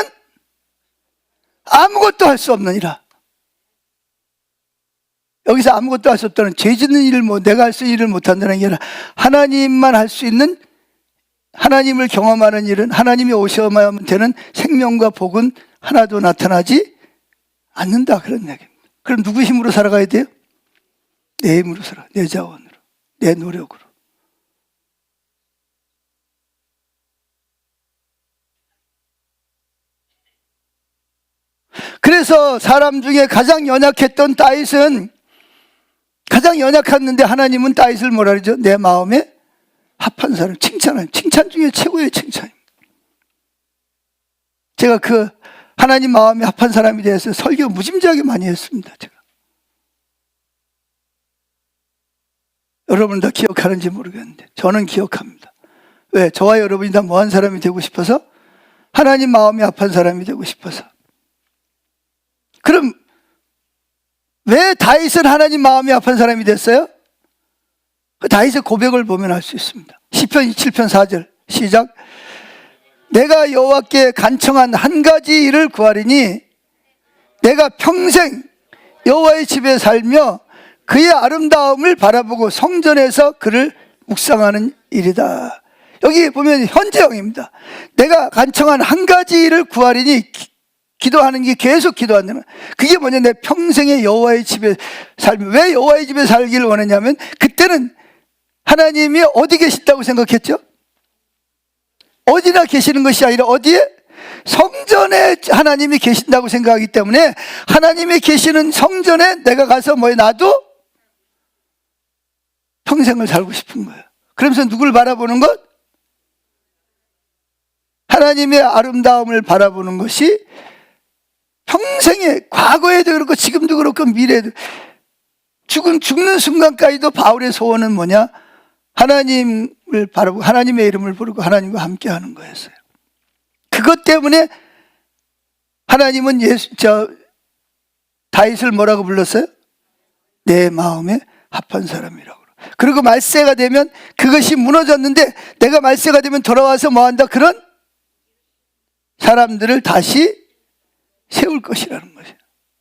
아무것도 할 수 없느니라. 여기서 아무것도 할 수 없다는, 죄 짓는 일을 내가 할 수 있는 일을 못한다는 게 아니라 하나님만 할 수 있는, 하나님을 경험하는 일은, 하나님이 오셔야만 되는 생명과 복은 하나도 나타나지 않는다, 그런 얘기입니다. 그럼 누구 힘으로 살아가야 돼요? 내 힘으로 살아, 내 자원으로, 내 노력으로. 그래서 사람 중에 가장 연약했던 다윗은, 가장 연약했는데 하나님은 다윗을 뭐라 그러죠? 내 마음에 합한 사람, 칭찬하는, 칭찬 중에 최고의 칭찬입니다. 제가 그 하나님 마음에 합한 사람에 대해서 설교 무짐지하게 많이 했습니다. 제가. 여러분 다 기억하는지 모르겠는데 저는 기억합니다. 왜? 저와 여러분이 다 뭐한 사람이 되고 싶어서? 하나님 마음에 합한 사람이 되고 싶어서. 그럼 왜 다윗은 하나님 마음에 합한 사람이 됐어요? 그 다윗의 고백을 보면 알 수 있습니다. 시편 27편 4절 시작. 내가 여호와께 간청한 한 가지 일을 구하리니 내가 평생 여호와의 집에 살며 그의 아름다움을 바라보고 성전에서 그를 묵상하는 일이다. 여기 보면 현재형입니다. 내가 간청한 한 가지 일을 구하리니, 기도하는 게 계속 기도한다면, 그게 뭐냐? 내 평생에 여호와의 집에 살며. 왜 여호와의 집에 살기를 원했냐면, 그때는 하나님이 어디 계신다고 생각했죠? 어디나 계시는 것이 아니라 어디에? 성전에 하나님이 계신다고 생각하기 때문에 하나님이 계시는 성전에 내가 가서 나도 평생을 살고 싶은 거예요. 그러면서 누굴 바라보는 것? 하나님의 아름다움을 바라보는 것이 평생에, 과거에도 그렇고 지금도 그렇고 미래에도, 죽는 순간까지도 바울의 소원은 뭐냐? 하나님을 바라보고 하나님의 이름을 부르고 하나님과 함께 하는 거였어요. 그것 때문에 하나님은 다윗을 뭐라고 불렀어요? 내 마음에 합한 사람이라고. 그리고 말세가 되면 그것이 무너졌는데 내가 말세가 되면 돌아와서 뭐한다? 그런 사람들을 다시 세울 것이라는 거죠.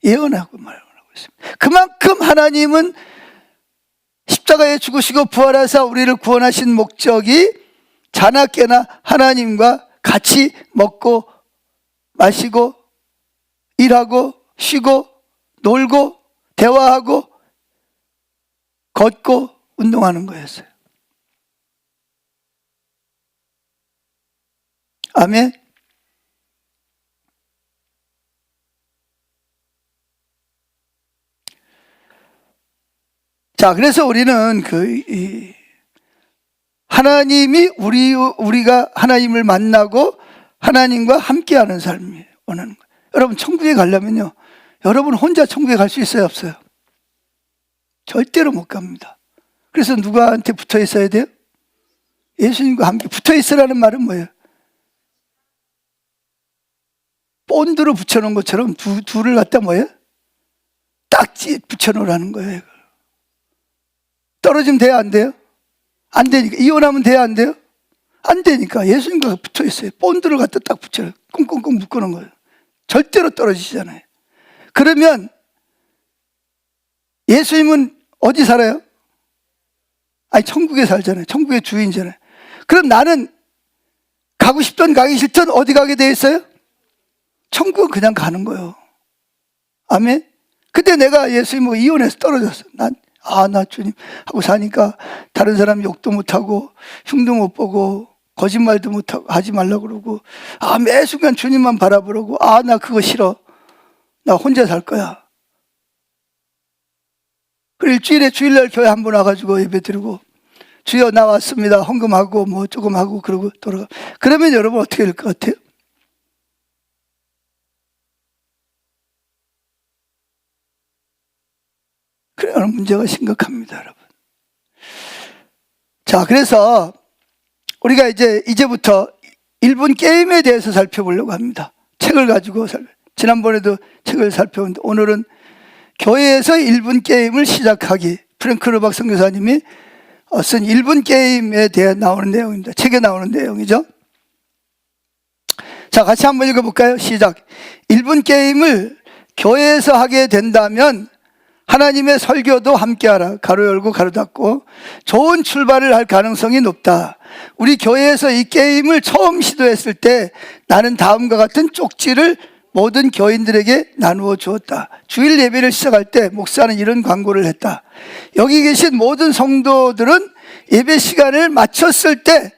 예언하고 말하고 있습니다. 그만큼 하나님은 십자가에 죽으시고 부활하사 우리를 구원하신 목적이 자나깨나 하나님과 같이 먹고 마시고 일하고 쉬고 놀고 대화하고 걷고 운동하는 거였어요. 아멘. 자, 그래서 우리는 하나님이 우리가 하나님을 만나고 하나님과 함께하는 삶이 원하는 거예요. 여러분, 천국에 가려면요, 여러분 혼자 천국에 갈 수 있어요, 없어요? 절대로 못 갑니다. 그래서 누구한테 붙어 있어야 돼요? 예수님과 함께 붙어 있으라는 말은 뭐예요? 본드로 붙여놓은 것처럼 둘을 갖다 뭐예요? 딱 붙여놓으라는 거예요. 떨어지면 돼요, 안 돼요? 안 되니까. 이혼하면 돼요, 안 돼요? 안 되니까 예수님과 붙어 있어요. 본드를 갖다 딱 붙여요. 꽁꽁꽁 묶어놓은 거예요. 절대로 떨어지잖아요. 그러면 예수님은 어디 살아요? 아니, 천국에 살잖아요. 천국의 주인이잖아요. 그럼 나는 가고 싶든 가기 싫든 어디 가게 돼 있어요? 천국은 그냥 가는 거예요. 아멘? 근데 내가 예수님하고 이혼해서 떨어졌어. 나 주님 하고 사니까 다른 사람 욕도 못하고 흉도 못 보고 거짓말도 못하고 하지 말라고 그러고, 매 순간 주님만 바라보라고. 나 그거 싫어. 나 혼자 살 거야. 그리고 일주일에 주일날 교회 한 번 와가지고 예배 드리고, 주여 나 왔습니다 헌금하고 뭐 조금 하고 그러고 돌아가. 그러면 여러분 어떻게 될 것 같아요? 그래, 문제가 심각합니다, 여러분. 자, 그래서 우리가 이제부터 1분 게임에 대해서 살펴보려고 합니다. 책을 가지고 지난번에도 책을 살펴봤는데 오늘은 교회에서 1분 게임을 시작하기, 프랭크 르박 선교사님이 쓴 1분 게임에 대해 나오는 내용입니다. 책에 나오는 내용이죠. 자, 같이 한번 읽어볼까요? 시작. 1분 게임을 교회에서 하게 된다면 하나님의 설교도 함께하라. 가로 열고 가로 닫고. 좋은 출발을 할 가능성이 높다. 우리 교회에서 이 게임을 처음 시도했을 때 나는 다음과 같은 쪽지를 모든 교인들에게 나누어 주었다. 주일 예배를 시작할 때 목사는 이런 광고를 했다. 여기 계신 모든 성도들은 예배 시간을 마쳤을 때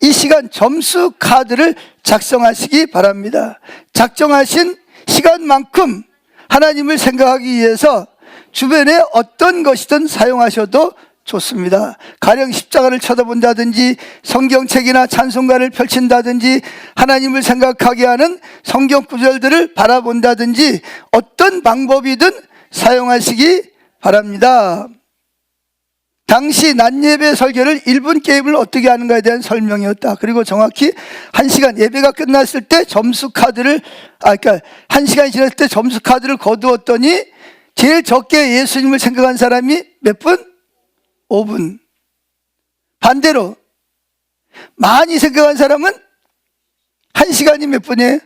이 시간 점수 카드를 작성하시기 바랍니다. 작정하신 시간만큼 하나님을 생각하기 위해서 주변에 어떤 것이든 사용하셔도 좋습니다. 가령 십자가를 쳐다본다든지 성경책이나 찬송가를 펼친다든지 하나님을 생각하게 하는 성경 구절들을 바라본다든지 어떤 방법이든 사용하시기 바랍니다. 당시 낮예배 설교를 1분 게임을 어떻게 하는가에 대한 설명이었다. 그리고 정확히 1시간 예배가 끝났을 때 점수 카드를 그러니까 1시간이 지났을 때 점수 카드를 거두었더니 제일 적게 예수님을 생각한 사람이 몇 분? 5분. 반대로 많이 생각한 사람은 1시간이 몇 분이에요?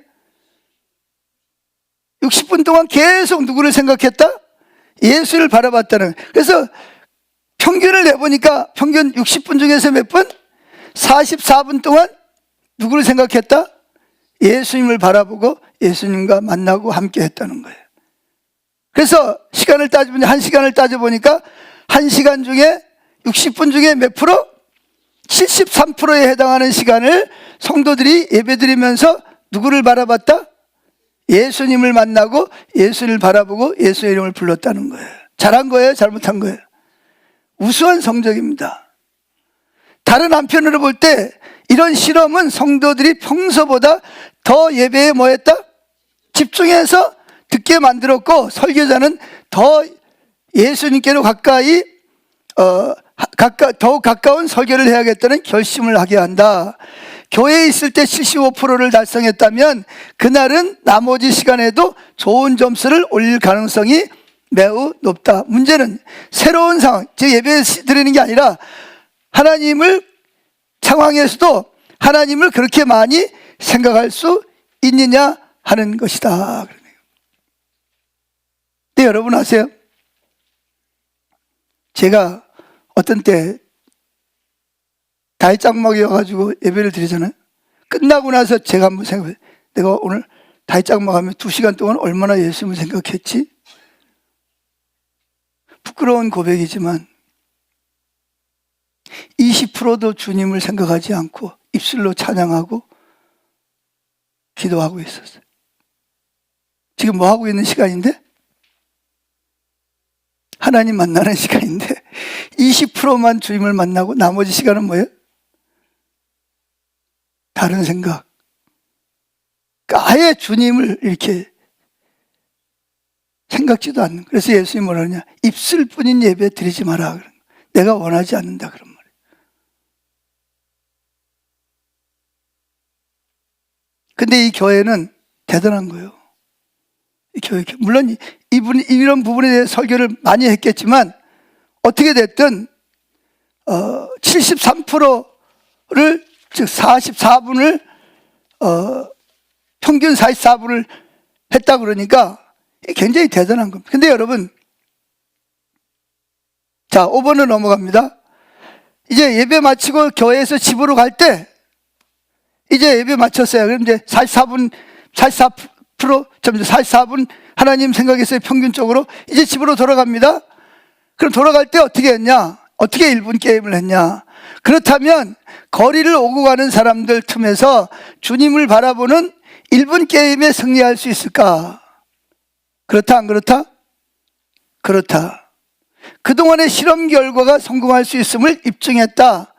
60분 동안 계속 누구를 생각했다? 예수를 바라봤다는. 그래서 평균을 내보니까 평균 60분 중에서 몇 분? 44분 동안 누구를 생각했다? 예수님을 바라보고 예수님과 만나고 함께 했다는 거예요. 그래서 시간을 따져보니 1시간을 따져보니까 1시간 중에 60분 중에 몇 프로? 73%에 해당하는 시간을 성도들이 예배드리면서 누구를 바라봤다? 예수님을 만나고 예수님을 바라보고 예수의 이름을 불렀다는 거예요. 잘한 거예요? 잘못한 거예요? 우수한 성적입니다. 다른 한편으로 볼 때 이런 실험은 성도들이 평소보다 더 예배에 뭐 했다? 집중해서 듣게 만들었고, 설교자는 더 예수님께로 가까이 더욱 가까운 설교를 해야겠다는 결심을 하게 한다. 교회에 있을 때 75%를 달성했다면 그날은 나머지 시간에도 좋은 점수를 올릴 가능성이 매우 높다. 문제는 새로운 상황, 즉 예배 드리는 게 아니라 하나님을 상황에서도 하나님을 그렇게 많이 생각할 수 있느냐 하는 것이다. 근데 여러분 아세요? 제가 어떤 때 다윗장막이어가지고 예배를 드리잖아요. 끝나고 나서 제가 한번 생각해요. 내가 오늘 다윗장막 하면 2시간 동안 얼마나 예수님을 생각했지? 부끄러운 고백이지만 20%도 주님을 생각하지 않고 입술로 찬양하고 기도하고 있었어요. 지금 뭐 하고 있는 시간인데? 하나님 만나는 시간인데 20%만 주님을 만나고 나머지 시간은 뭐예요? 다른 생각. 그러니까 아예 주님을 이렇게 생각지도 않는. 그래서 예수님이 뭐라 하냐? 입술뿐인 예배 드리지 마라. 내가 원하지 않는다 그런 말이에요. 근데 이 교회는 대단한 거예요. 이 교회, 물론 이분이 이런 부분에 대해 설교를 많이 했겠지만 어떻게 됐든 73%를 즉 44분을 평균 44분을 했다 그러니까 굉장히 대단한 겁니다. 근데 여러분, 자 5번으로 넘어갑니다. 이제 예배 마치고 교회에서 집으로 갈 때 이제 예배 마쳤어요. 그럼 이제 44분 하나님 생각했어요. 평균적으로. 이제 집으로 돌아갑니다. 그럼 돌아갈 때 어떻게 했냐? 어떻게 1분 게임을 했냐? 그렇다면 거리를 오고 가는 사람들 틈에서 주님을 바라보는 1분 게임에 승리할 수 있을까? 그렇다 안 그렇다? 그렇다. 그동안의 실험 결과가 성공할 수 있음을 입증했다.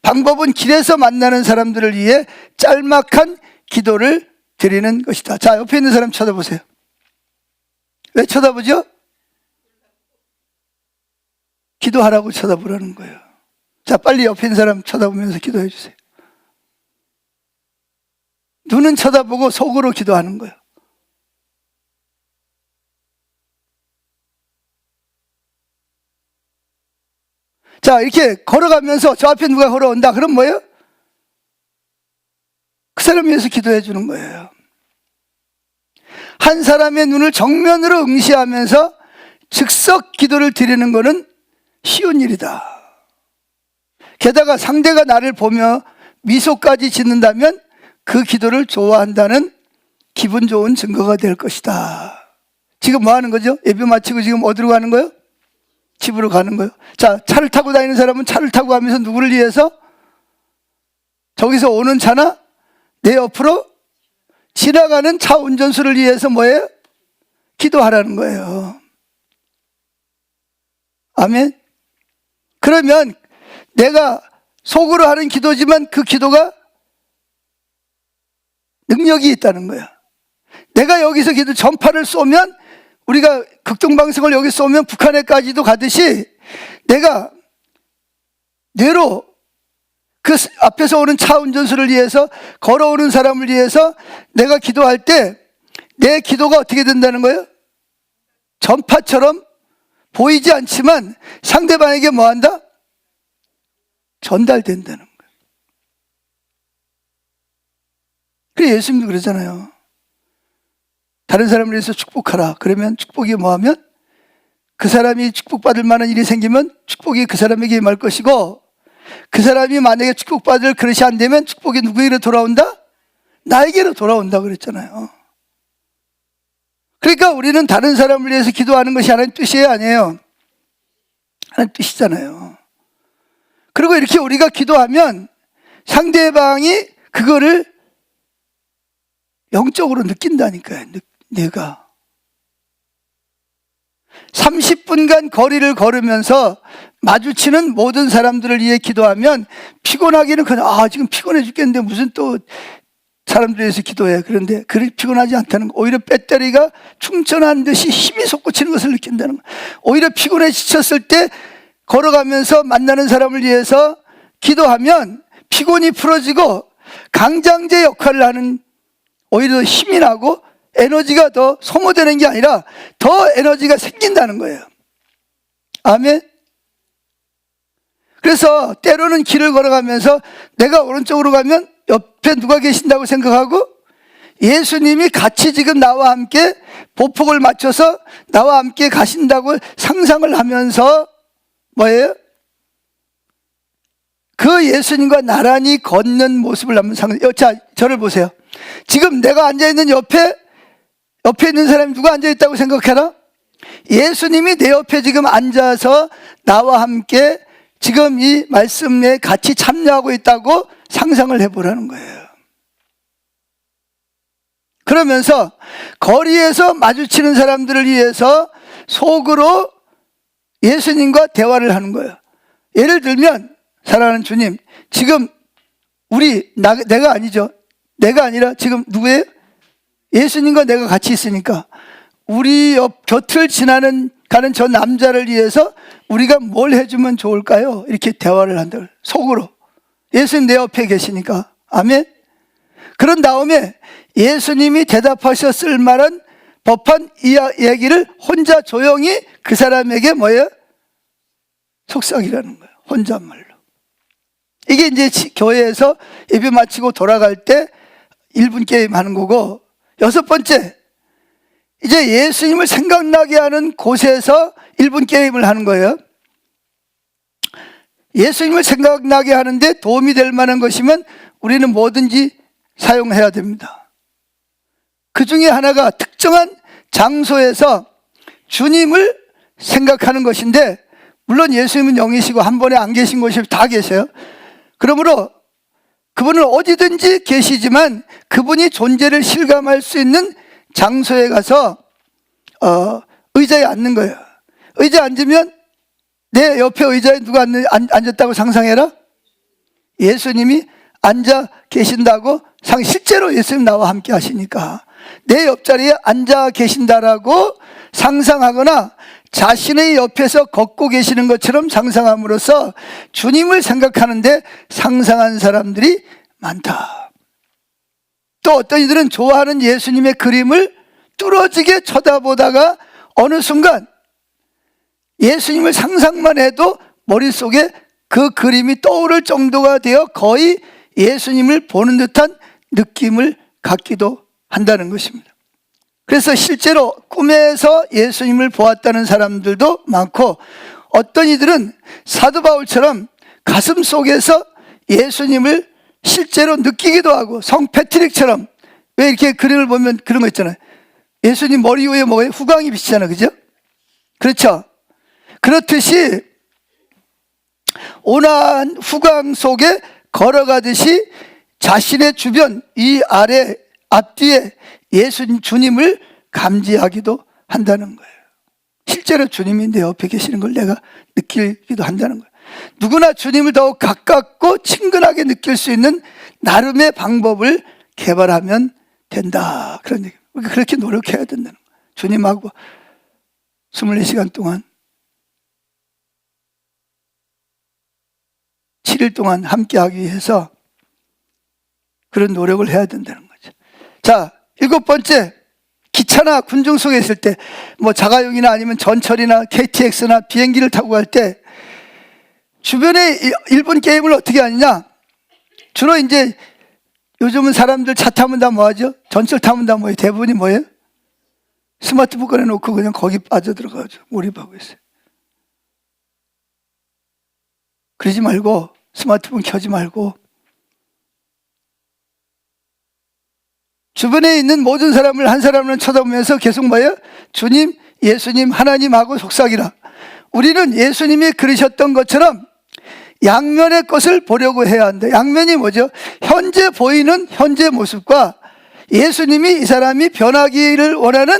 방법은 길에서 만나는 사람들을 위해 짤막한 기도를 드리는 것이다. 자, 옆에 있는 사람 쳐다보세요. 왜 쳐다보죠? 기도하라고 쳐다보라는 거예요. 자, 빨리 옆에 있는 사람 쳐다보면서 기도해 주세요. 눈은 쳐다보고 속으로 기도하는 거예요. 자, 이렇게 걸어가면서 저 앞에 누가 걸어온다. 그럼 뭐예요? 그 사람 위해서 기도해 주는 거예요. 한 사람의 눈을 정면으로 응시하면서 즉석 기도를 드리는 것은 쉬운 일이다. 게다가 상대가 나를 보며 미소까지 짓는다면 그 기도를 좋아한다는 기분 좋은 증거가 될 것이다. 지금 뭐 하는 거죠? 예배 마치고 지금 어디로 가는 거예요? 집으로 가는 거예요. 자, 차를 타고 다니는 사람은 차를 타고 가면서 누구를 위해서? 저기서 오는 차나 내 옆으로 지나가는 차 운전수를 위해서 뭐예요? 기도하라는 거예요. 아멘. 그러면 내가 속으로 하는 기도지만 그 기도가 능력이 있다는 거야. 내가 여기서 기도 전파를 쏘면, 우리가 극동방송을 여기 쏘면 북한에까지도 가듯이 내가 뇌로 그 앞에서 오는 차 운전수를 위해서, 걸어오는 사람을 위해서 내가 기도할 때 내 기도가 어떻게 된다는 거예요? 전파처럼 보이지 않지만 상대방에게 뭐 한다? 전달된다는 거예요. 그래, 예수님도 그러잖아요. 다른 사람을 위해서 축복하라. 그러면 축복이 뭐하면? 그 사람이 축복받을 만한 일이 생기면 축복이 그 사람에게 임할 것이고, 그 사람이 만약에 축복받을 그릇이 안 되면 축복이 누구에게로 돌아온다? 나에게로 돌아온다 그랬잖아요. 그러니까 우리는 다른 사람을 위해서 기도하는 것이 하나님 뜻이에요, 아니에요? 하나님 뜻이잖아요. 그리고 이렇게 우리가 기도하면 상대방이 그거를 영적으로 느낀다니까요. 내가 30분간 거리를 걸으면서 마주치는 모든 사람들을 위해 기도하면 피곤하기는 그냥 지금 피곤해 죽겠는데 무슨 또 사람들을 위해서 기도해. 그런데 그렇게 피곤하지 않다는 거. 오히려 배터리가 충전한 듯이 힘이 솟구치는 것을 느낀다는 거. 오히려 피곤해 지쳤을 때 걸어가면서 만나는 사람을 위해서 기도하면 피곤이 풀어지고 강장제 역할을 하는, 오히려 힘이 나고 에너지가 더 소모되는 게 아니라 더 에너지가 생긴다는 거예요. 아멘. 그래서 때로는 길을 걸어가면서 내가 오른쪽으로 가면 옆에 누가 계신다고 생각하고 예수님이 같이 지금 나와 함께 보폭을 맞춰서 나와 함께 가신다고 상상을 하면서 뭐예요? 그 예수님과 나란히 걷는 모습을 한번 자, 저를 보세요. 지금 내가 앉아있는 옆에 있는 사람이 누가 앉아있다고 생각해라? 예수님이 내 옆에 지금 앉아서 나와 함께 지금 이 말씀에 같이 참여하고 있다고 상상을 해보라는 거예요. 그러면서 거리에서 마주치는 사람들을 위해서 속으로 예수님과 대화를 하는 거예요. 예를 들면 사랑하는 주님, 지금 내가 아니죠. 내가 아니라 지금 누구예요? 예수님과 내가 같이 있으니까 우리 옆 곁을 가는 저 남자를 위해서 우리가 뭘 해주면 좋을까요? 이렇게 대화를 한다. 속으로. 예수님 내 옆에 계시니까. 아멘. 그런 다음에 예수님이 대답하셨을 만한 법한 이야기를 혼자 조용히 그 사람에게 뭐예요? 속삭이라는 거예요. 혼잣말로. 이게 이제 교회에서 예배 마치고 돌아갈 때 1분 게임 하는 거고, 6번째, 이제 예수님을 생각나게 하는 곳에서 1분 게임을 하는 거예요. 예수님을 생각나게 하는데 도움이 될 만한 것이면 우리는 뭐든지 사용해야 됩니다. 그 중에 하나가 특정한 장소에서 주님을 생각하는 것인데, 물론 예수님은 영이시고 한 번에 안 계신 곳이 다 계세요. 그러므로 그분은 어디든지 계시지만 그분이 존재를 실감할 수 있는 장소에 가서 의자에 앉는 거예요. 의자에 앉으면 내 옆에 의자에 누가 앉았다고 상상해라? 예수님이 앉아 계신다고, 실제로 예수님 나와 함께 하시니까 내 옆자리에 앉아 계신다라고 상상하거나 자신의 옆에서 걷고 계시는 것처럼 상상함으로써 주님을 생각하는데 상상한 사람들이 많다. 또 어떤 이들은 좋아하는 예수님의 그림을 뚫어지게 쳐다보다가 어느 순간 예수님을 상상만 해도 머릿속에 그 그림이 떠오를 정도가 되어 거의 예수님을 보는 듯한 느낌을 갖기도 한다는 것입니다. 그래서 실제로 꿈에서 예수님을 보았다는 사람들도 많고, 어떤 이들은 사도 바울처럼 가슴 속에서 예수님을 실제로 느끼기도 하고, 성 패트릭처럼, 왜 이렇게 그림을 보면 그런 거 있잖아요. 예수님 머리 위에 뭐예요? 후광이 비치잖아요. 그죠? 그렇죠? 그렇듯이 온화한 후광 속에 걸어가듯이 자신의 주변, 이 아래, 앞뒤에 예수님, 주님을 감지하기도 한다는 거예요. 실제로 주님이 내 옆에 계시는 걸 내가 느끼기도 한다는 거예요. 누구나 주님을 더욱 가깝고 친근하게 느낄 수 있는 나름의 방법을 개발하면 된다. 그런 얘기. 그렇게 노력해야 된다는 거예요. 주님하고 24시간 동안 7일 동안 함께 하기 위해서 그런 노력을 해야 된다는 거죠. 자, 7번째, 기차나 군중 속에 있을 때, 자가용이나 아니면 전철이나 KTX나 비행기를 타고 갈 때 주변에 1분 게임을 어떻게 하느냐? 주로 이제 요즘은 사람들 차 타면 다 뭐하죠? 전철 타면 다 뭐예요? 대부분이 뭐예요? 스마트폰 꺼내놓고 그냥 거기 빠져들어가지고 몰입하고 있어요. 그러지 말고, 스마트폰 켜지 말고, 주변에 있는 모든 사람을 한 사람을 쳐다보면서 계속 뭐예요? 주님, 예수님, 하나님하고 속삭이라. 우리는 예수님이 그러셨던 것처럼 양면의 것을 보려고 해야 한다. 양면이 뭐죠? 현재 보이는 현재 모습과 예수님이 이 사람이 변하기를 원하는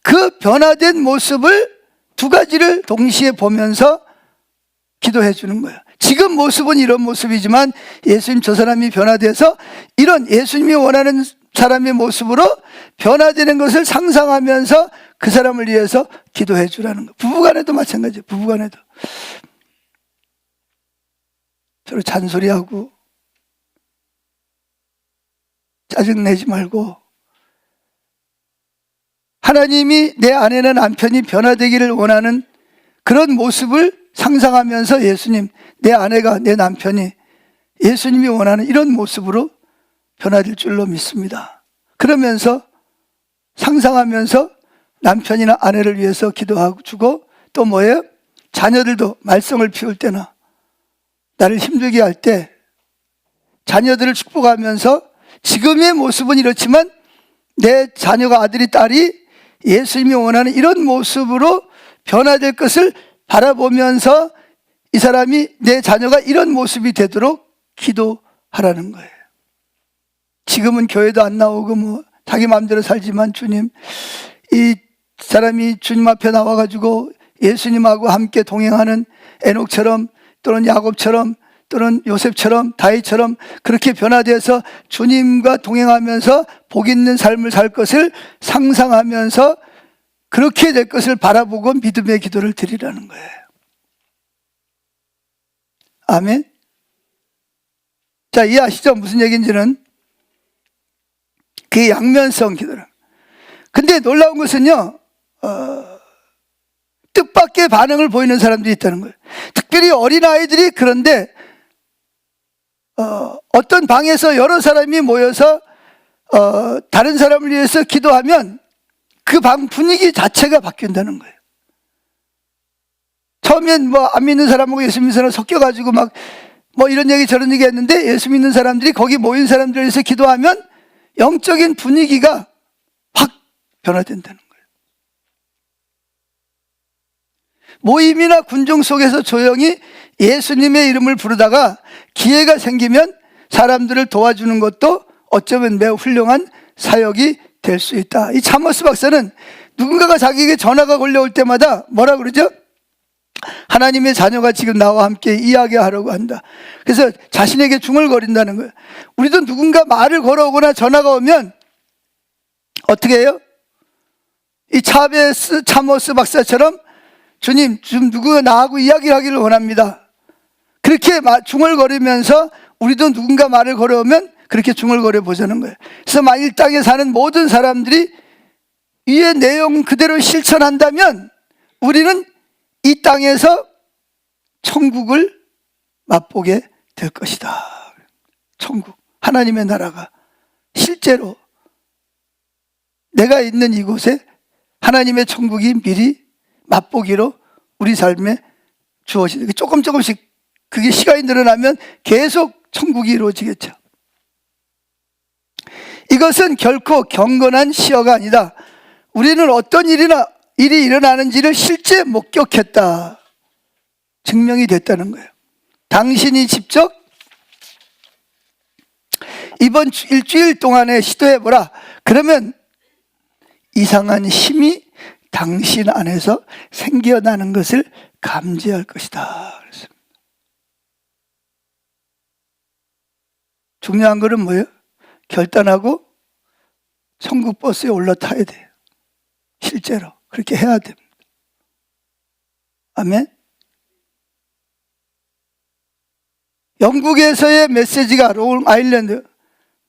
그 변화된 모습을 두 가지를 동시에 보면서 기도해 주는 거예요. 지금 모습은 이런 모습이지만 예수님 저 사람이 변화돼서 이런 예수님이 원하는 사람의 모습으로 변화되는 것을 상상하면서 그 사람을 위해서 기도해 주라는 거예요. 부부간에도 마찬가지예요. 부부간에도 서로 잔소리하고 짜증내지 말고, 하나님이 내 아내나 남편이 변화되기를 원하는 그런 모습을 상상하면서 예수님, 내 아내가, 내 남편이 예수님이 원하는 이런 모습으로 변화될 줄로 믿습니다. 그러면서 상상하면서 남편이나 아내를 위해서 기도하고 주고, 또 뭐예요? 자녀들도 말썽을 피울 때나 나를 힘들게 할 때 자녀들을 축복하면서 지금의 모습은 이렇지만 내 자녀가, 아들이, 딸이 예수님이 원하는 이런 모습으로 변화될 것을 바라보면서 이 사람이, 내 자녀가 이런 모습이 되도록 기도하라는 거예요. 지금은 교회도 안 나오고 뭐 자기 마음대로 살지만, 주님, 이 사람이 주님 앞에 나와가지고 예수님하고 함께 동행하는 에녹처럼, 또는 야곱처럼, 또는 요셉처럼, 다윗처럼 그렇게 변화돼서 주님과 동행하면서 복 있는 삶을 살 것을 상상하면서 그렇게 될 것을 바라보고 믿음의 기도를 드리라는 거예요. 아멘. 자, 이해하시죠? 무슨 얘기인지는. 그게 양면성 기도라. 근데 놀라운 것은요, 뜻밖의 반응을 보이는 사람들이 있다는 거예요. 특별히 어린아이들이. 그런데 어떤 방에서 여러 사람이 모여서 다른 사람을 위해서 기도하면 그 방 분위기 자체가 바뀐다는 거예요. 처음엔 뭐 안 믿는 사람하고 예수 믿는 사람 섞여가지고 막 뭐 이런 얘기 저런 얘기 했는데, 예수 믿는 사람들이 거기 모인 사람들을 위해서 기도하면 영적인 분위기가 확 변화된다는 거예요. 모임이나 군중 속에서 조용히 예수님의 이름을 부르다가 기회가 생기면 사람들을 도와주는 것도 어쩌면 매우 훌륭한 사역이 될 수 있다. 이 차머스 박사는 누군가가 자기에게 전화가 걸려올 때마다 뭐라 그러죠? 하나님의 자녀가 지금 나와 함께 이야기하려고 한다. 그래서 자신에게 중얼거린다는 거예요. 우리도 누군가 말을 걸어오거나 전화가 오면 어떻게 해요? 이 차머스 박사처럼, 주님, 좀 누구가 나하고 이야기를 하기를 원합니다. 그렇게 중얼거리면서 우리도 누군가 말을 걸어오면 그렇게 중얼거려 보자는 거예요. 그래서 만일 땅에 사는 모든 사람들이 이의 내용 그대로 실천한다면 우리는 이 땅에서 천국을 맛보게 될 것이다. 천국, 하나님의 나라가 실제로 내가 있는 이곳에 하나님의 천국이 미리 맛보기로 우리 삶에 주어지는, 조금씩 그게 시간이 늘어나면 계속 천국이 이루어지겠죠. 이것은 결코 경건한 시어가 아니다. 우리는 어떤 일이 일어나는지를 실제 목격했다, 증명이 됐다는 거예요. 당신이 직접 이번 일주일 동안에 시도해보라. 그러면 이상한 힘이 당신 안에서 생겨나는 것을 감지할 것이다. 그랬습니다. 중요한 것은 뭐예요? 결단하고 천국 버스에 올라타야 돼요. 실제로 그렇게 해야 됩니다. 아멘. 영국에서의 메시지가 롱 아일랜드,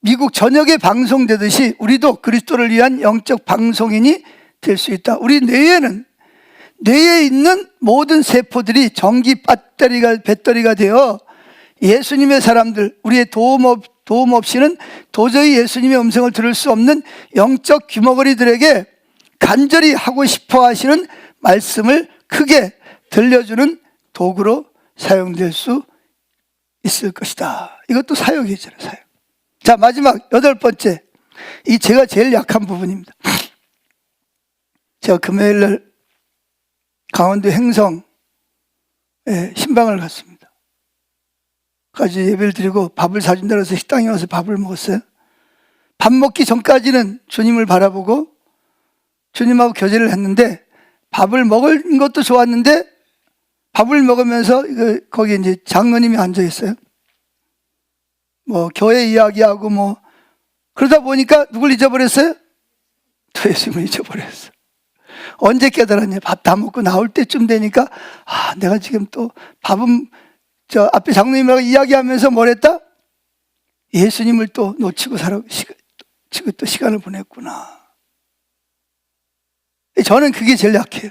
미국 전역에 방송되듯이 우리도 그리스도를 위한 영적 방송인이 될 수 있다. 우리 뇌에 있는 모든 세포들이 전기 배터리가 되어 예수님의 사람들, 우리의 도움 없이는 도저히 예수님의 음성을 들을 수 없는 영적 귀머거리들에게 간절히 하고 싶어 하시는 말씀을 크게 들려주는 도구로 사용될 수 있을 것이다. 이것도 사역이잖아요, 사역. 자, 마지막 8번째, 이 제가 제일 약한 부분입니다. 제가 금요일날 강원도 행성에 신방을 갔습니다. 가서 예배를 드리고 밥을 사준다 해서 식당에 와서 밥을 먹었어요. 밥 먹기 전까지는 주님을 바라보고 주님하고 교제를 했는데, 밥을 먹은 것도 좋았는데 밥을 먹으면서 거기 이제 장로님이 앉아 있어요. 뭐 교회 이야기하고 뭐 그러다 보니까 누굴 잊어버렸어요? 또 예수님을 잊어버렸어. 언제 깨달았냐? 밥 다 먹고 나올 때쯤 되니까, 아, 내가 지금 또 밥은 저 앞에 장로님하고 이야기하면서 뭘 했다? 예수님을 또 놓치고 또 시간을 보냈구나. 저는 그게 제일 약해요.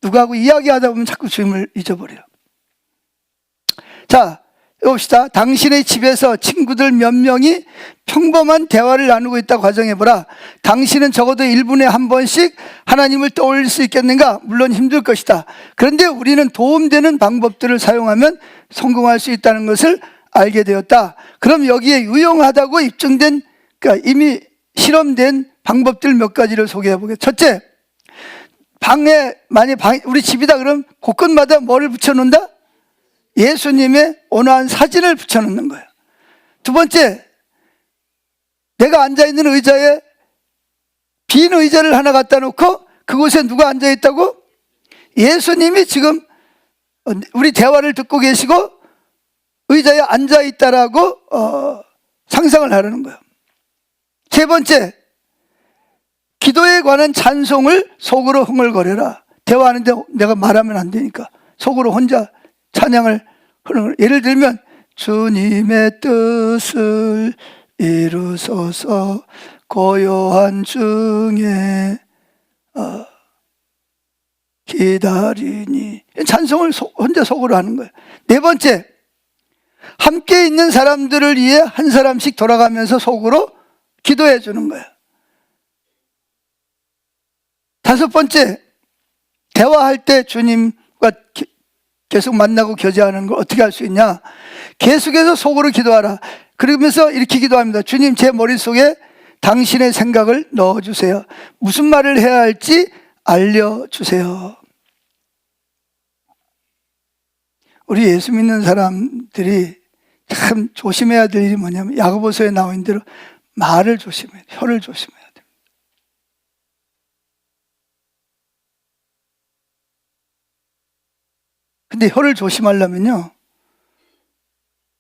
누구하고 이야기하다 보면 자꾸 주님을 잊어버려요. 자, 봅시다. 당신의 집에서 친구들 몇 명이 평범한 대화를 나누고 있다고 가정해보라. 당신은 적어도 1분에 한 번씩 하나님을 떠올릴 수 있겠는가? 물론 힘들 것이다. 그런데 우리는 도움되는 방법들을 사용하면 성공할 수 있다는 것을 알게 되었다. 그럼 여기에 유용하다고 입증된, 그러니까 이미 실험된 방법들 몇 가지를 소개해 보겠습니다. 첫째, 우리 집이다 그럼 곳곳마다 뭐를 붙여놓는다? 예수님의 온화한 사진을 붙여놓는 거예요. 두 번째, 내가 앉아있는 의자에 빈 의자를 하나 갖다 놓고 그곳에 누가 앉아있다고? 예수님이 지금 우리 대화를 듣고 계시고 의자에 앉아있다라고 상상을 하려는 거예요. 세 번째, 기도에 관한 찬송을 속으로 흥얼거려라. 대화하는데 내가 말하면 안 되니까 속으로 혼자 찬양을 흐르는. 예를 들면 주님의 뜻을 이루소서 고요한 중에 기다리니. 찬송을 혼자 속으로 하는 거예요. 네 번째, 함께 있는 사람들을 위해 한 사람씩 돌아가면서 속으로 기도해 주는 거예요. 다섯 번째, 대화할 때 주님과 계속 만나고 교제하는 걸 어떻게 할 수 있냐? 계속해서 속으로 기도하라. 그러면서 이렇게 기도합니다. 주님, 제 머릿속에 당신의 생각을 넣어주세요. 무슨 말을 해야 할지 알려주세요. 우리 예수 믿는 사람들이 참 조심해야 될 일이 뭐냐면, 야고보서에 나와 있는 대로 말을 조심해야 돼요. 혀를 조심해야 돼요. 근데 혀를 조심하려면요,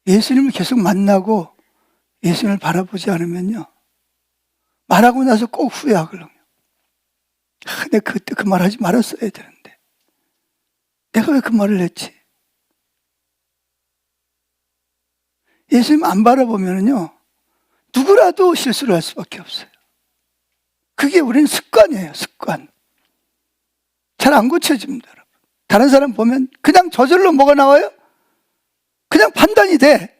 예수님을 계속 만나고 예수님을 바라보지 않으면요, 말하고 나서 꼭 후회하거든요. 내가 그때 그 말하지 말았어야 되는데, 내가 왜 그 말을 했지? 예수님 안 바라보면요, 누구라도 실수를 할 수밖에 없어요. 그게 우리는 습관이에요, 습관. 잘 안 고쳐집니다, 여러분. 다른 사람 보면 그냥 저절로 뭐가 나와요? 그냥 판단이 돼.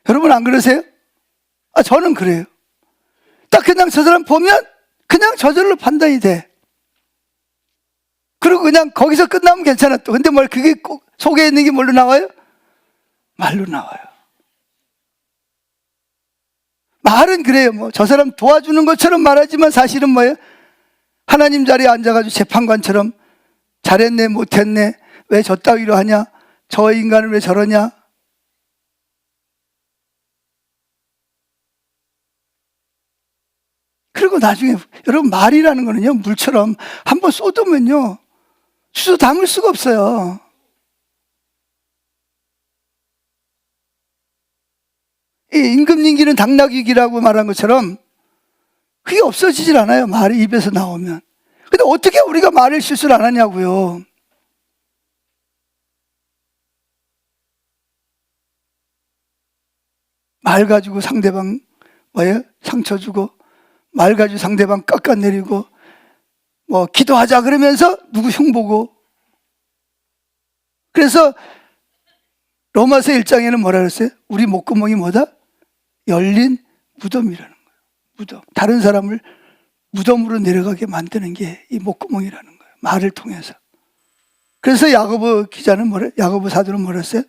여러분 안 그러세요? 저는 그래요. 딱 그냥 저 사람 보면 그냥 저절로 판단이 돼. 그리고 그냥 거기서 끝나면 괜찮아 또. 근데 그게 꼭 속에 있는 게 뭘로 나와요? 말로 나와요. 말은 그래요. 저 사람 도와주는 것처럼 말하지만 사실은 뭐예요? 하나님 자리에 앉아가지고 재판관처럼 잘했네, 못했네, 왜 저 따위로 하냐, 저 인간은 왜 저러냐. 그리고 나중에 여러분, 말이라는 거는요, 물처럼 한번 쏟으면요, 주워 담을 수가 없어요. 이 임금님기는 당나귀기라고 말한 것처럼 그게 없어지질 않아요, 말이 입에서 나오면. 근데 어떻게 우리가 말을 실수를 안 하냐고요. 말 가지고 상대방 상처 주고, 말 가지고 상대방 깎아내리고, 기도하자 그러면서 누구 흉보고. 그래서 로마서 1장에는 뭐라 그랬어요? 우리 목구멍이 뭐다? 열린 무덤이라는 거예요. 무덤. 다른 사람을 무덤으로 내려가게 만드는 게 이 목구멍이라는 거예요. 말을 통해서. 그래서 야고보 사도는 뭐라 했어요?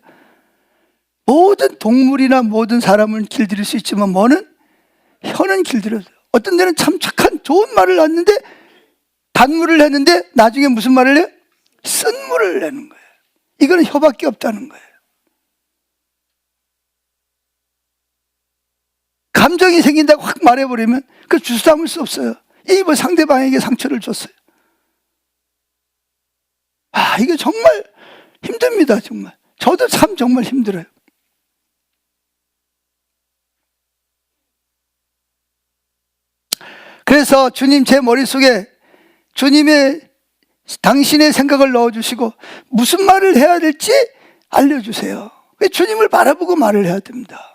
모든 동물이나 모든 사람을 길들일 수 있지만 혀는 길들여요. 어떤 데는 참 착한 좋은 말을 했는데, 단물을 했는데 나중에 무슨 말을 해요? 쓴물을 내는 거예요. 이거는 혀밖에 없다는 거예요. 감정이 생긴다고 확 말해버리면 그 주워 담을 수 없어요. 이 뭐 상대방에게 상처를 줬어요. 이게 정말 힘듭니다. 정말 저도 참 정말 힘들어요. 그래서 주님, 제 머릿속에 주님의 당신의 생각을 넣어주시고 무슨 말을 해야 될지 알려주세요. 주님을 바라보고 말을 해야 됩니다.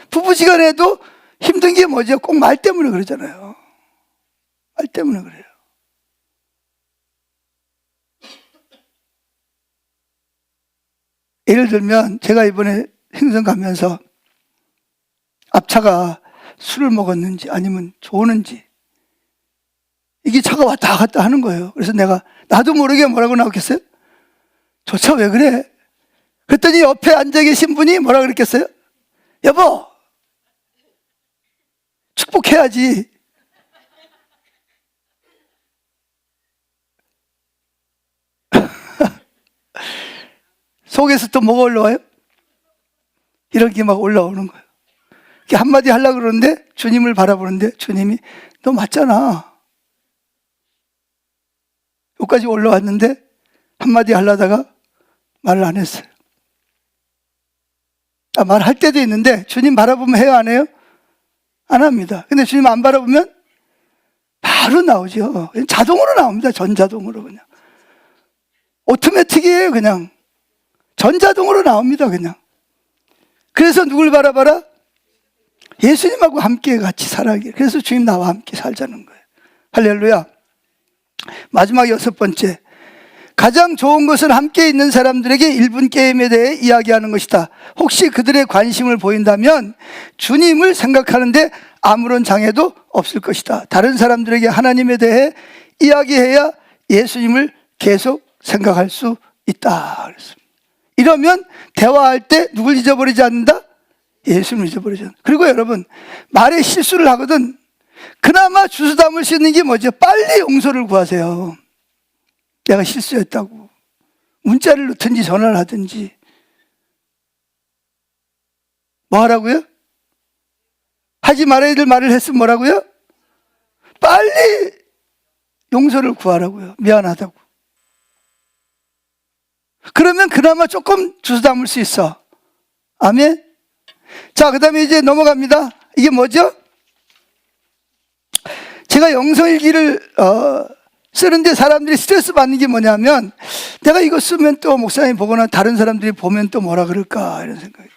부부지간에도 힘든 게 뭐죠? 꼭 말 때문에 그러잖아요. 말 때문에 그래요. 예를 들면 제가 이번에 행성 가면서 앞차가 술을 먹었는지 아니면 좋은지 이게 차가 왔다 갔다 하는 거예요. 그래서 내가 나도 모르게 뭐라고 나왔겠어요? 저 차 왜 그래? 그랬더니 옆에 앉아 계신 분이 뭐라 그랬겠어요? 여보, 축복해야지. 속에서 또 뭐가 올라와요? 이런 게 막 올라오는 거예요. 한마디 하려고 그러는데 주님을 바라보는데 주님이 너 맞잖아. 여기까지 올라왔는데 한마디 하려다가 말을 안 했어요. 말할 때도 있는데 주님 바라보면 해요, 안 해요? 안 합니다. 근데 주님 안 바라보면 바로 나오죠. 자동으로 나옵니다. 전자동으로 그냥. 오토매틱이에요, 그냥. 전자동으로 나옵니다, 그냥. 그래서 누굴 바라봐라? 예수님하고 함께 같이 살아가길. 그래서 주님 나와 함께 살자는 거예요. 할렐루야. 마지막 6번째. 가장 좋은 것은 함께 있는 사람들에게 1분 게임에 대해 이야기하는 것이다. 혹시 그들의 관심을 보인다면 주님을 생각하는데 아무런 장애도 없을 것이다. 다른 사람들에게 하나님에 대해 이야기해야 예수님을 계속 생각할 수 있다. 그랬습니다. 이러면 대화할 때 누굴 잊어버리지 않는다? 예수님을 잊어버리지 않는다. 그리고 여러분, 말에 실수를 하거든 그나마 주워 담을 수 있는 게 뭐죠? 빨리 용서를 구하세요. 내가 실수했다고. 문자를 넣든지 전화를 하든지. 뭐 하라고요? 하지 말아야 될 말을 했으면 뭐라고요? 빨리 용서를 구하라고요. 미안하다고. 그러면 그나마 조금 주워 담을 수 있어. 아멘. 자, 그 다음에 이제 넘어갑니다. 이게 뭐죠? 제가 영성일기를 쓰는데 사람들이 스트레스 받는 게 뭐냐면 내가 이거 쓰면 또 목사님 보거나 다른 사람들이 보면 또 뭐라 그럴까 이런 생각이